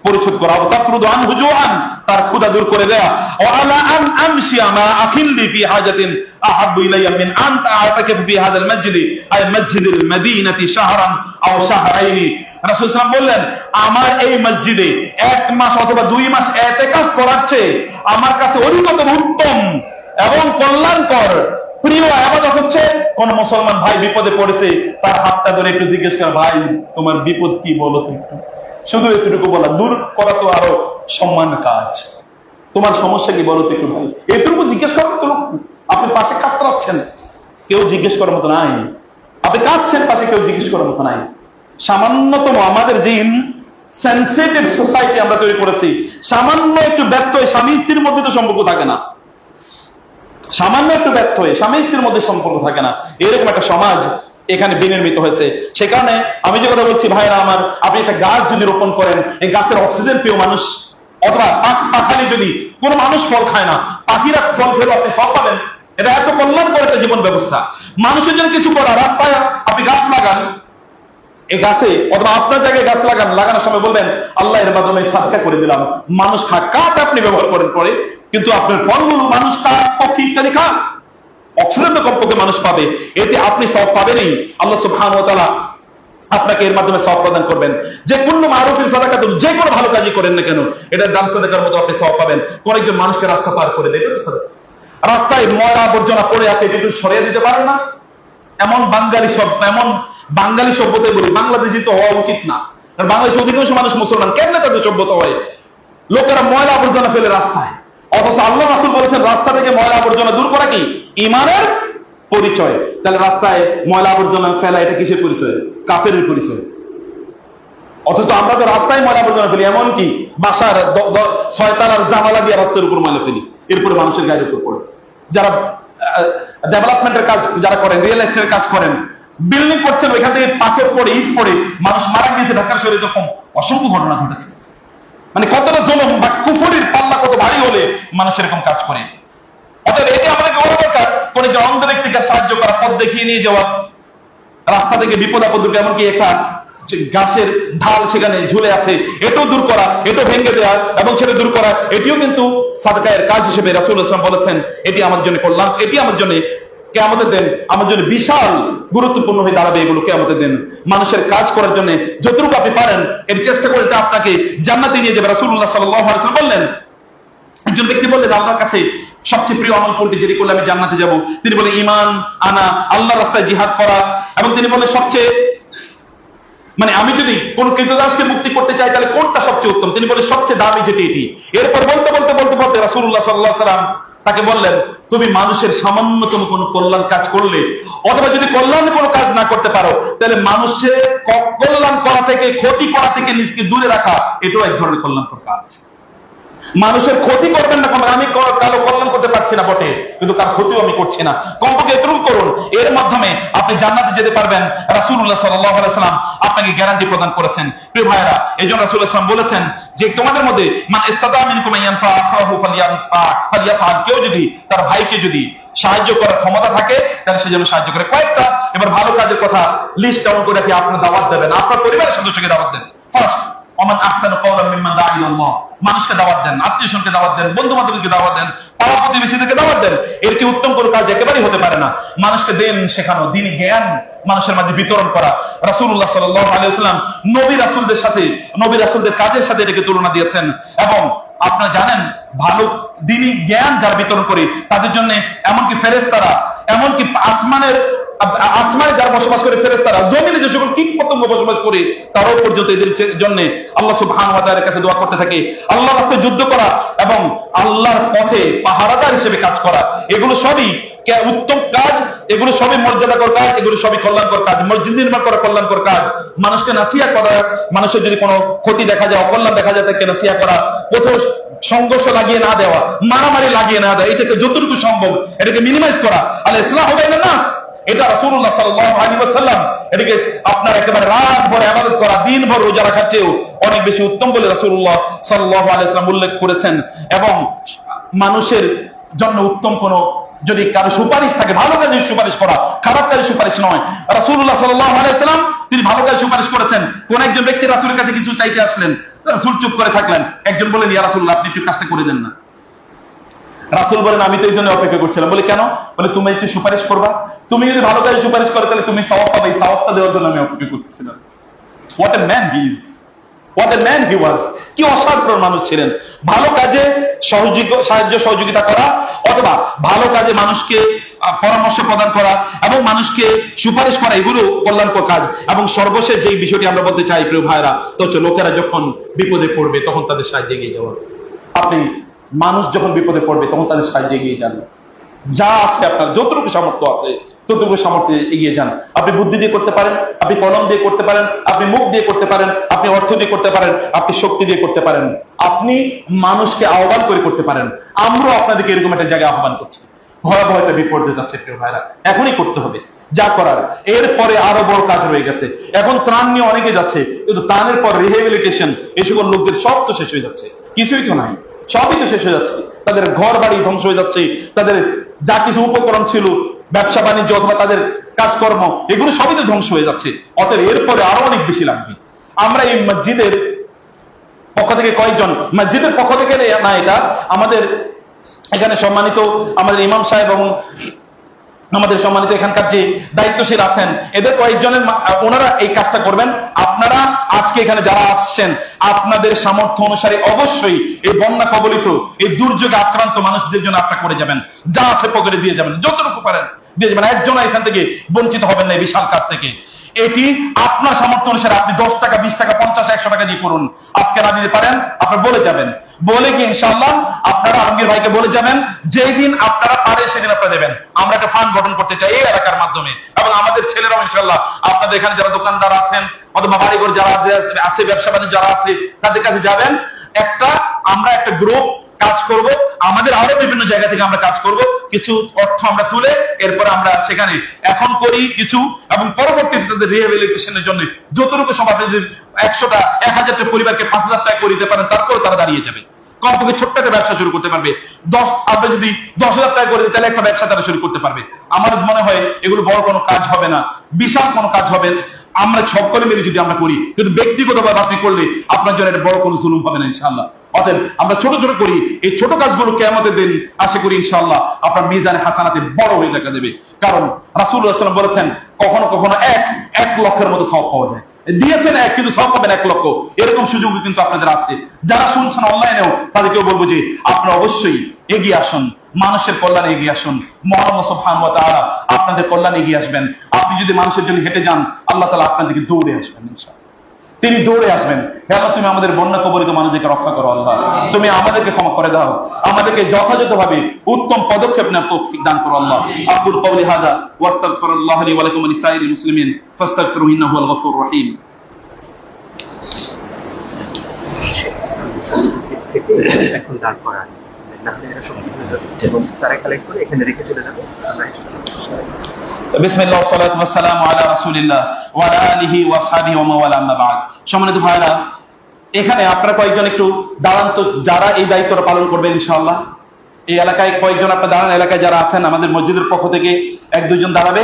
পরিশোধ করা, ও তাকরুদু আনহু জুআন, তার ক্ষুধা দূর করে দেয়া, ও আলা আন আমশিয়া মা আখিল্লি ফি হাজাতিন আহাব্বু ইলাইয়া মিন আন তা'তাকিফ ফি হাযাল মাসজিদি আই মাসজিদিল মদিনাতি শাহরান আও শাহরাইনি। রাসূল সাল্লাল্লাহু আলাইহি ওয়াসাল্লাম বললেন, আমার এই মসজিদে 1 মাস অথবা 2 মাস ইতিকাফ করার চেয়ে আমার কাছে অধিকতর উত্তম এবং কল্যাণকর প্রিয় ইবাদত হচ্ছে কোন মুসলমান ভাই বিপদে পড়েছে, তার হাতটা ধরে একটু জিজ্ঞেস করা, ভাই তোমার বিপদ কি বলো তো একটু, শুধু এতটুকু বলা, দূর করা তো আরো সম্মান কাজ। তোমার সমস্যা কি বলো তো একটু ভাই, এতটুকু জিজ্ঞেস করার মতো লোক, আপনি পাশে কাতরাচ্ছেন, কেউ জিজ্ঞেস করার মতো নাই, আপনি কাঁদছেন, পাশে কেউ জিজ্ঞেস করার মতো নাই। সামান্যতম আমাদের যে সেনসিটিভ সোসাইটি আমরা তৈরি করেছি, সামান্য একটু ব্যর্থ হয়ে স্বামী স্ত্রীর মধ্যে তো সম্পর্ক থাকে না, সামান্য একটু ব্যর্থ হয়ে স্বামী স্ত্রীর মধ্যে সম্পর্ক থাকে না, এরকম একটা সমাজ এখানে বিনির্মিত হয়েছে। সে কারণে আমি যে কথা বলছি ভাইরা আমার, আপনি একটা গাছ যদি রোপণ করেন, এই গাছের অক্সিজেন প্রিয় মানুষ, অথবা পাখালি যদি কোন মানুষ ফল খায় না, পাখিরা ফল খেলে আপনি সব পাবেন। এটা এত কল্যাণকর একটা জীবন ব্যবস্থা। মানুষের জন্য কিছু করা, রাস্তায় আপনি গাছ লাগান, এই গাছে অথবা আপনার জায়গায় গাছ লাগান, লাগানোর সময় বলবেন, আল্লাহ এর মাধ্যমে সাদকা করে দিলাম, মানুষ খাক, কাঠ আপনি ব্যবহার করেন পরে, কিন্তু আপনার ফলগুলো মানুষ খাক, পক্ষী ইত্যাদি খাক, অক্সিজেন তো কমপক্ষে মানুষ পাবে, এতে আপনি সওয়াব পাবেনই। আল্লাহ সুবহানাহু ওয়া তাআলা আপনাকে এর মাধ্যমে সওয়াব প্রদান করবেন। যে কুল্লু মারুফিন সাদাকাতুন, যে কোনো ভালো কাজই করেন না কেন, এটা দান সাদাকার মতো আপনি সওয়াব পাবেন। কোন একজন মানুষকে রাস্তা পার করে দেবেন, রাস্তায় ময়লা আবর্জনা পড়ে আছে, এটা একটু সরিয়ে দিতে পারেন না? এমন বাঙালি সভ্যতায় বলি, বাংলাদেশি তো হওয়া উচিত না, কারণ বাংলাদেশের অধিকাংশ মানুষ মুসলমান, কেমনে তাদের সভ্যতা হয়? লোকেরা ময়লা আবর্জনা ফেলে রাস্তায়, অথচ আল্লাহ রাসূল বলেছেন রাস্তা থেকে ময়লা আবর্জনা দূর করা কি ঈমানের পরিচয়। তাহলে রাস্তায় ময়লা আবর্জনা ফেলা এটা কিসের পরিচয়? কাফেরের পরিচয়। অথচ আমরা তো রাস্তায় ময়লা আবর্জনা ফেলি, এমনকি বাসার 6 তলার জানালা দিয়ে রাস্তার উপর ময়লা ফেলি, এরপরে মানুষের গায়ের উপর পড়ে। যারা ডেভেলপমেন্টের কাজ যারা করেন, রিয়েল এস্টেটের কাজ করেন, বিল্ডিং করছেন, ওইখান থেকে পাথর পড়ে, ইট পড়ে মানুষ মারা গিয়েছে ঢাকার শহরে, এরকম অসংখ্য ঘটনা ঘটেছে। মানে কতটা জুলুম বা কুফরির পাল্লা কত ভারী হলে মানুষ এরকম কাজ করে। অতএব এটি আমাদের করা দরকার, কোন একজন অন্ধ ব্যক্তিকে সাহায্য করা, পথ দেখিয়ে নিয়ে যাওয়া, রাস্তা থেকে বিপদ আপদ দূর, এমনকি একটা গাছের ঢাল সেখানে ঝুলে আছে, এটাও দূর করা, এটাও ভেঙে দেওয়া এবং সেটা দূর করা, এটিও কিন্তু সাদকায়ের কাজ হিসেবে রাসূল সাল্লাল্লাহু আলাইহি ওয়াসাল্লাম বলেছেন। এটি আমাদের জন্য কল্যাণ, এটি আমাদের জন্য কিয়ামতের দিন আমার জন্য বিশাল গুরুত্বপূর্ণ হয়ে দাঁড়াবে। এগুলো কিয়ামতের দিন মানুষের কাজ করার জন্য যতটুকু আপনি পারেন এর চেষ্টা করে আপনাকে জান্নাতে নিয়ে যাবে। রাসূলুল্লাহ সাল্লাল্লাহু আলাইহি ওয়াসাল্লাম বললেন, একজন ব্যক্তি বললেন আল্লাহর কাছে সবচেয়ে প্রিয় আমল কোনটি, যেটি করলে আমি জান্নাতে যাব? তিনি বলেন ঈমান আনা, আল্লাহর রাস্তায় জিহাদ করা। এবং তিনি বললেন সবচেয়ে আমি যদি কোন কৃতদাসকে মুক্তি করতে চাই তাহলে কোনটা সবচেয়ে উত্তম? তিনি বলেন সবচেয়ে দামি যেটি এটি। এরপর বলতে বলতে বলতে বলতে রাসূলুল্লাহ সাল্লাল্লাহু আলাইহি ওয়াসাল্লাম তাকে বললেন, তুমি মানুষের সামান্যতম কোন কল্যাণ কাজ করলে, অথবা যদি কল্যাণ কোনো কাজ না করতে পারো, তাহলে মানুষের কল্যাণ করা থেকে, ক্ষতি করা থেকে নিজকে দূরে রাখা, এটাও এক ধরনের কল্যাণকর কাজ। মানুষের ক্ষতি করবেন না, আমি কারো কল্যাণ করতে পারছি না বটে, কিন্তু কার ক্ষতিও আমি করছি না, কমপক্ষে এতটুকু করুন, এর মাধ্যমে আপনি জান্নাতে যেতে পারবেন। রাসূলুল্লাহ সাল্লাল্লাহু আলাইহি ওয়াসাল্লাম আপনাকে গ্যারান্টি প্রদান করেছেন। প্রিয় ভাইরা, এই জন্য রাসূলুল্লাহ সাল্লাল্লাহু আলাইহি ওয়াসাল্লাম বলেছেন যে তোমাদের মধ্যে মান ইসতাতা মিনকুম ইয়ানফা আখাহু ফালিয়াফআল, কেউ যদি তার ভাইকে যদি সাহায্য করার ক্ষমতা থাকে তাহলে সে যেন সাহায্য করে। কয়েকটা এবার ভালো কাজের কথা লিস্ট ডাউন করে কি আপনার দাওয়াত দেবেন, আপনার পরিবারের সদস্যকে দাওয়াত দেন। ফার্স্ট, ওমান আহসানু কাওলাম মিম্মান দাআ ইলাল্লাহ, মানুষকে দাওয়াত দেন, আত্মীয়স্বজনকে দাওয়াত দেন, বন্ধু বান্ধবীকে দাওয়াত দেন, পাড়া প্রতিবেশীদেরকে দাওয়াত দেন। এর চেয়ে উত্তম কোনো কাজ একেবারেই হতে পারে না। মানুষকে দিন শেখানো, দ্বীনি জ্ঞান মানুষের মাঝে বিতরণ করা। রাসূলুল্লাহ সাল্লাল্লাহু আলাইহি ওয়াসাল্লাম নবী রাসূলদের সাথে, নবী রাসূলদের কাজের সাথে এটাকে তুলনা দিয়েছেন। এবং আপনারা জানেন ভালো দ্বীনি জ্ঞান যারা বিতরণ করে তাদের জন্য এমনকি ফেরেশতারা, এমনকি আসমানে যারা বসবাস করে ফেরেশতারা, জমিনে যে সকল কীট পতঙ্গ বসবাস করে তারাও পর্যন্ত এদের জন্য আল্লাহ সুবহানাহু ওয়া তাআলার কাছে দোয়া করতে থাকে। আল্লাহর রাস্তায় যুদ্ধ করা এবং আল্লাহর পথে পাহারাদার হিসেবে কাজ করা, এগুলো সবই উত্তম কাজ, এগুলো সবই মর্যাদাকর কাজ, এগুলো সবই কল্যাণকর কাজ। মসজিদ নির্মাণ করা কল্যাণকর কাজ, মানুষকে নাসিহা করা, মানুষের যদি কোনো ক্ষতি দেখা যায়, অকল্যাণ দেখা যায় তাকে নাসিহা করা, কোথাও সংঘর্ষ লাগিয়ে না দেওয়া, মারামারি লাগিয়ে না দেওয়া, এটাকে যতটুকু সম্ভব এটাকে মিনিমাইজ করা। আল ইসলাহু বাইনান নাস, এটা রাসূলুল্লাহ সাল্লাল্লাহু আলাইহি ওয়াসাল্লাম এটাকে আপনার একেবারে রাত ভর ইবাদত করা, দিন ভর রোজা রাখার চেয়েও অনেক বেশি উত্তম বলে রাসূলুল্লাহ সাল্লাল্লাহু আলাইহি ওয়াসাল্লাম উল্লেখ করেছেন। এবং মানুষের জন্য উত্তম কোন যদি কারো সুপারিশ থাকে, ভালো কাজে সুপারিশ করা, খারাপ কাজে সুপারিশ নয়। রাসূলুল্লাহ সাল্লাল্লাহু আলাইহি ওয়াসাল্লাম তিনি ভালো কাজে সুপারিশ করেছেন। কোন একজন ব্যক্তি রাসূলের কাছে কিছু চাইতে আসলেন, রাসূল চুপ করে থাকলেন। একজন বলেন, ইয়া রাসূলুল্লাহ আপনি একটু কাজটা করে দেন না। রাসূল বলেন, আমি তো এই জন্য অপেক্ষা করছিলাম। বলে কেন? বলে তুমি একটু সুপারিশ করবা, তুমি যদি ভালো কাজে সুপারিশ করো তাহলে তুমি সওয়াব পাবে, এই সওয়াবটা দেওয়ার জন্য আমি অপেক্ষা করতেছিলাম। What a man he is, what a man he was, কি অসাধারণ মানুষ ছিলেন। ভালো কাজে সাহায্য সহযোগিতা করা অথবা ভালো কাজে মানুষকে পরামর্শ প্রদান করা এবং মানুষকে সুপারিশ করা, এগুলো কল্যাণকর কাজ। এবং সর্বশেষ যে বিষয়টি আমরা বলতে চাই প্রিয় ভাইরা, তো হচ্ছে লোকেরা যখন বিপদে পড়বে তখন তাদের সাহায্যে এগিয়ে যাওয়া। আপনি মানুষ যখন বিপদে পড়বে তখন তাদের সাহায্যে এগিয়ে যান। যা আছে আপনার যতটুকু সামর্থ্য আছে ততটুকু সামর্থ্যে এগিয়ে যান। আপনি বুদ্ধি দিয়ে করতে পারেন, আপনি কলম দিয়ে করতে পারেন, আপনি মুখ দিয়ে করতে পারেন, আপনি অর্থ দিয়ে করতে পারেন, আপনি শক্তি দিয়ে করতে পারেন, আপনি মানুষকে আহ্বান করে করতে পারেন। আমরাও আপনাদেরকে এরকম একটা জায়গায় আহ্বান করছি। ভয়াবহ একটা বিপর্যয় যাচ্ছে প্রিয় ভাইরা, এখনই করতে হবে যা করার। এরপরে আরো বড় কাজ রয়ে গেছে। এখন ত্রাণ নিয়ে অনেকে যাচ্ছে, কিন্তু ত্রাণের পর রিহেবিলিটেশন, এই সকল লোকদের সব তো শেষ হয়ে যাচ্ছে, কিছুই তো নাই, সবই তো শেষ হয়ে যাচ্ছে। তাদের ঘর বাড়ি ধ্বংস হয়ে যাচ্ছে, তাদের যা কিছু উপকরণ ছিল, ব্যবসা বাণিজ্য অথবা তাদের কাজকর্ম, এগুলো সবই তো ধ্বংস হয়ে যাচ্ছে। অতএব এরপরে আরো অনেক বেশি লাগবে। আমরা এই মসজিদের পক্ষ থেকে কয়েকজন, মসজিদের পক্ষ থেকে না, এটা আমাদের এখানে সম্মানিত আমাদের ইমাম সাহেব এবং আমাদের সম্মানিত এখানকার যে দায়িত্বশীল আছেন, এদের কয়েকজনের ওনারা এই কাজটা করবেন। আপনারা আজকে এখানে যারা আসছেন, আপনাদের সামর্থ্য অনুসারে অবশ্যই এই বন্যা কবলিত, এই দুর্যোগে আক্রান্ত মানুষদের জন্য আপনারা করে যাবেন, যা আছে পকেটে দিয়ে যাবেন, যতটুকু পারেন দিয়ে যাবেন। একজন এখান থেকে বঞ্চিত হবেন না এই বিশাল কাজ থেকে। এটি আপনার সামর্থ্য অনুসারে আপনি 10 টাকা, 20 টাকা, 50, 100 টাকা দিয়ে করুন। আজকে না দিতে পারেন, আপনারা বলে যাবেন, বলে গিয়ে ইনশাআল্লাহ আপনারা আলমগীর ভাইকে বলে যাবেন, যেই দিন আপনারা পারে সেদিন আপনারা দেবেন। আমরা একটা ফান্ড গঠন করতে চাই এই এলাকার মাধ্যমে, এবং আমাদের ছেলেরাও ইনশাআল্লাহ আপনাদের এখানে যারা দোকানদার আছেন অথবা বাড়িঘর যারা আছে, ব্যবসা বাণিজ্য যারা আছে, তাদের কাছে যাবেন। আমরা একটা গ্রুপ কাজ করব, আমাদের আরো বিভিন্ন জায়গা থেকে আমরা কাজ করব, কিছু অর্থ আমরা তুলে এরপর আমরা সেখানে এখন করি কিছু, এবং পরবর্তীতে তাদের রিহেবিলিটেশনের জন্য যতটুকু সম্ভব, আপনি যদি 100টা 1000টা পরিবারকে 5000 টাকা করে দিতে পারেন, তারপরে তারা দাঁড়িয়ে যাবে। কমপক্ষে ছোট্ট একটা ব্যবসা শুরু করতে পারবে। আপনি যদি 10,000 টাকা করে দিন, তাহলে একটা ব্যবসা তারা শুরু করতে পারবে। আমার মনে হয় এগুলো বড় কোনো কাজ হবে না, বিশাল কোনো কাজ হবে। আমরা সকলে মিলে যদি আমরা করি, কিন্তু ব্যক্তিগতভাবে আপনি করলে আপনার জন্য এটা বড় কোনো জুলুম হবে না ইনশাআল্লাহ। অতএব আমরা ছোট ছোট করি, এই ছোট কাজগুলো কিয়ামতের দিন আশা করি ইনশাআল্লাহ আপনার মিজানে হাসানাতে বড় হয়ে দেখা দেবে। কারণ রাসূলুল্লাহ সাল্লাল্লাহু আলাইহি ওয়াসাল্লাম বলেছেন, কখনো কখনো 1 লক্ষের মতো সওয়াব পাওয়া যায়। দিয়েছেন 1 কিন্তু সওয়াব পাবেন 1 লক্ষ, এরকম সুযোগ কিন্তু আপনাদের আছে। যারা শুনছেন অনলাইনেও, তাদেরকেও বলবো যে আপনারা অবশ্যই এগিয়ে আসুন, মানুষের কল্যাণে এগিয়ে আসুন। মহান আল্লাহ সুবহানাহু ওয়া তাআলা আপনাদের কল্যাণে এগিয়ে আসবেন। আপনি যদি মানুষের জন্য হেঁটে যান, আল্লাহ তাআলা আপনাদেরকে দৌড়ে আসবেন ইনশাআল্লাহ। তিনি দৌড়ে আসবেন। হে আল্লাহ, তুমি আমাদের বন্যা কবলিত মানুষদেরকে রক্ষা করো। আল্লাহ, তুমি আমাদেরকে ক্ষমা করে দাও, আমাদেরকে যথাযথভাবে উত্তম পদক্ষেপ নেওয়ার তৌফিক দান করো। আল্লাহ, আকুলু কওলি হাযা ওয়া আস্তাগফিরুল্লাহ লি ওয়া লাকুম ওয়া লিসাইরিল মুসলিমিন ফাস্তাগফিরুহু ইন্নাহু হুয়াল গফুরুর রহিম। এখন দাঁড় করা না হলে এটা সব হয়ে যাবে, তারা কালেক্ট করে এখানে রেখে চলে যাবে। বিসমিল্লাহ ওয়া সালাতু ওয়া সালামু আলা রাসূলিল্লাহ ওয়া আলা আলিহি ওয়া আসহাবিহি ওয়া মান ওয়ালা আম্মা বা'দ। সম্মানিত ভাইরা, এখানে আপনারা কয়েকজন একটু দাঁড়ান তো, যারা এই দায়িত্বটা পালন করবেন ইনশাআল্লাহ। এই এলাকায় কয়েকজন আপনারা দাঁড়ান, এলাকায় যারা আছেন আমাদের মসজিদের পক্ষ থেকে এক দুইজন দাঁড়াবে,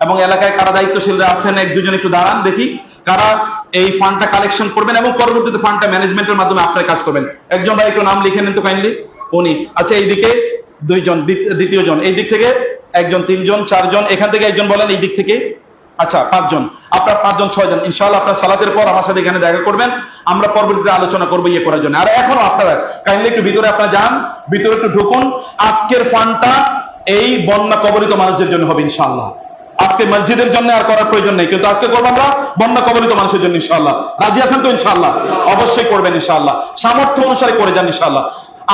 এবং এলাকায় কারা দায়িত্বশীলরা আছেন এক দুজন একটু দাঁড়ান, দেখি কারা এই ফান্ডটা কালেকশন করবেন এবং পরবর্তীতে ফান্ডটা ম্যানেজমেন্টের মাধ্যমে আপনারা কাজ করবেন। একজন ভাই একটু নাম লিখে নেন তো কাইন্ডলি। উনি, আচ্ছা এইদিকে দুইজন, দ্বিতীয় জন, এই দিক থেকে একজন, তিনজন, চারজন, এখান থেকে একজন বলেন, এই দিক থেকে আচ্ছা পাঁচজন, আপনার পাঁচজন, ছয়জন। ইনশাআল্লাহ আপনার সালাতের পর আমার সাথে এখানে দেখা করবেন, আমরা পরবর্তীতে আলোচনা করবো ইয়ে করার জন্য। আর এখনো আপনারা কাইন্ডলি একটু ভিতরে আপনারা যান, ভিতরে একটু ঢুকুন। আজকের ফান্ডটা এই বন্যা কবলিত মানুষদের জন্য হবে ইনশাআল্লাহ। আজকে মসজিদের জন্য আর করার প্রয়োজন নেই, কিন্তু আজকে করবো আমরা বন্যা কবলিত মানুষের জন্য ইনশাআল্লাহ। রাজি আছেন তো ইনশাআল্লাহ? অবশ্যই করবেন ইনশাআল্লাহ, সামর্থ্য অনুসারে করে যান ইনশাআল্লাহ।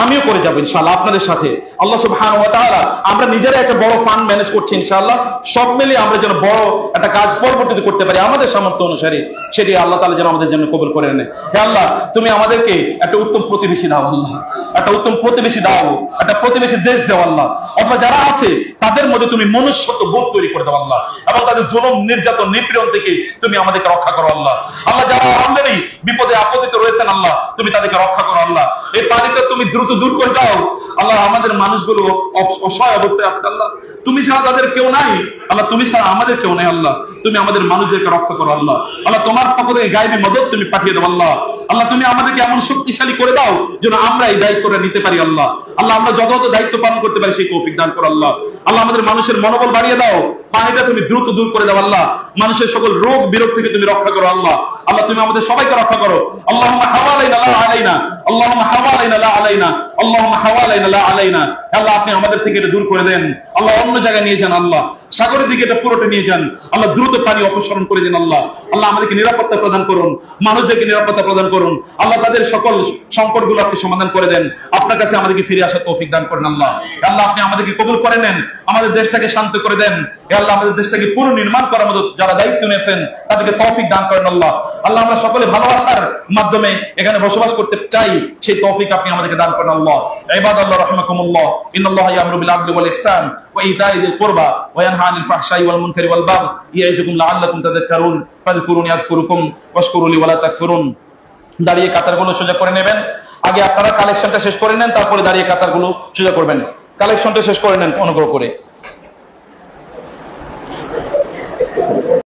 আমিও করে যাবো ইনশাআল্লাহ আপনাদের সাথে। আল্লাহ সুবহানাহু ওয়া তাআলা, আমরা নিজেরা একটা বড় ফান্ড ম্যানেজ করছি ইনশাআল্লাহ। সব মিলিয়ে আমরা যেন বড় একটা কাজ পরবর্তীতে করতে পারি আমাদের সামর্থ্য অনুসারে, সেটি আল্লাহ তাআলা যেন আমাদের জন্য কবুল করে নেয়। হে আল্লাহ, তুমি আমাদেরকে একটা উত্তম প্রতিবেশী দাও আল্লাহ, একটা উত্তম প্রতিবেশী দাও, একটা প্রতিবেশী দেশ দাও আল্লাহ। অথবা যারা আছে তাদের মধ্যে তুমি মনুষ্যত্ব বোধ তৈরি করে দাও আল্লাহ, এবং তাদের জুলুম, নির্যাতন, নিপীড়ন থেকে তুমি আমাদেরকে রক্ষা করো আল্লাহ। আল্লাহ, যারা অলরেডি বিপদে আপদে রয়েছেন আল্লাহ, তুমি তাদেরকে রক্ষা করো আল্লাহ। এই পানিটা তুমি দ্রুত দূর করে দাও আল্লাহ। আমাদের মানুষগুলো অসহায় অবস্থায় আছে আল্লাহ, তুমি ছাড়া তাদের কেউ নাই আল্লাহ, তুমি ছাড়া আমাদের কেউ নাই আল্লাহ। তুমি আমাদের মানুষদেরকে রক্ষা করো আল্লাহ। আল্লাহ, তোমার পক্ষ থেকে গায়েবী মদদ তুমি পাঠিয়ে দাও আল্লাহ। আল্লাহ, তুমি আমাদেরকে এমন শক্তিশালী করে দাও যেন আমরা এই দায়িত্বটা নিতে পারি আল্লাহ। আল্লাহ, আমরা যথাযথ দায়িত্ব পালন করতে পারি সেই তৌফিক দান করো আল্লাহ। আল্লাহ, আমাদের মানুষের মনোবল বাড়িয়ে দাও, পানিটা তুমি দ্রুত দূর করে দাও আল্লাহ। মানুষের সকল রোগ বিরোগ থেকে তুমি রক্ষা করো আল্লাহ। আল্লাহ, তুমি আমাদের সবাইকে রক্ষা করো। আল্লাহুম্মা হাওয়ালাইনা লা আলাইনা, আল্লাহুম্মা হাওয়ালাইনা লা আলাইনা, আল্লাহুম্মা হাওয়ালাইনা লা আলাইনা। আল্লাহ, আপনি আমাদের থেকে এটা দূর করে দেন আল্লাহ, অন্য জায়গায় নিয়ে যান আল্লাহ, সাগরের দিকে এটা পুরোটা নিয়ে যান আল্লাহ, দ্রুত পানি অপসারণ করে দেন আল্লাহ। আল্লাহ, আমাদেরকে নিরাপত্তা প্রদান করুন, মানুষদেরকে নিরাপত্তা প্রদান করুন আল্লাহ, তাদের সকল সংকটগুলো আপনি সমাধান করে দেন। আপনার কাছে আমাদেরকে ফিরে আসার তৌফিক দান করেন আল্লাহ। আল্লাহ, আপনি আমাদেরকে কবুল করে নেন, আমাদের দেশটাকে শান্ত করে দেন। আল্লাহ, আমাদের দেশটাকে পুনর্নির্মাণ করার মতো যারা দায়িত্ব নিয়েছেন তাদেরকে তৌফিক দান করেন আল্লাহ। আল্লাহ, আমরা সকলে ভালোবাসার মাধ্যমে এখানে বসবাস করতে চাই, সেই তৌফিক আপনি আমাদেরকে দান করেন আল্লাহ। ইবাদাল্লাহ রাহিমাকুমুল্লাহ, ইন্নাল্লাহা ইয়া'মুরু বিল আদলি ওয়াল ইহসান ওয়া ইতা'i যিল কুরবা ওয়া ইয়ানহা আনিল ফাহশাই ওয়াল মুনকারি ওয়াল বাগই ইয়া'iযুকুম লা'আল্লাকুম তাযাক্কারুন ফাযকুরুনি আযকুরুকুম ওয়াশকুরু লি ওয়া লা তাকফুরুন। দাঁড়িয়ে কাতারগুলো সোজা করে নেবেন। আগে আপনারা কালেকশনটা শেষ করে নেন, তারপরে দাঁড়িয়ে কাতারগুলো সোজা করবেন। কালেকশনটা শেষ করে নেন অনুগ্রহ করে।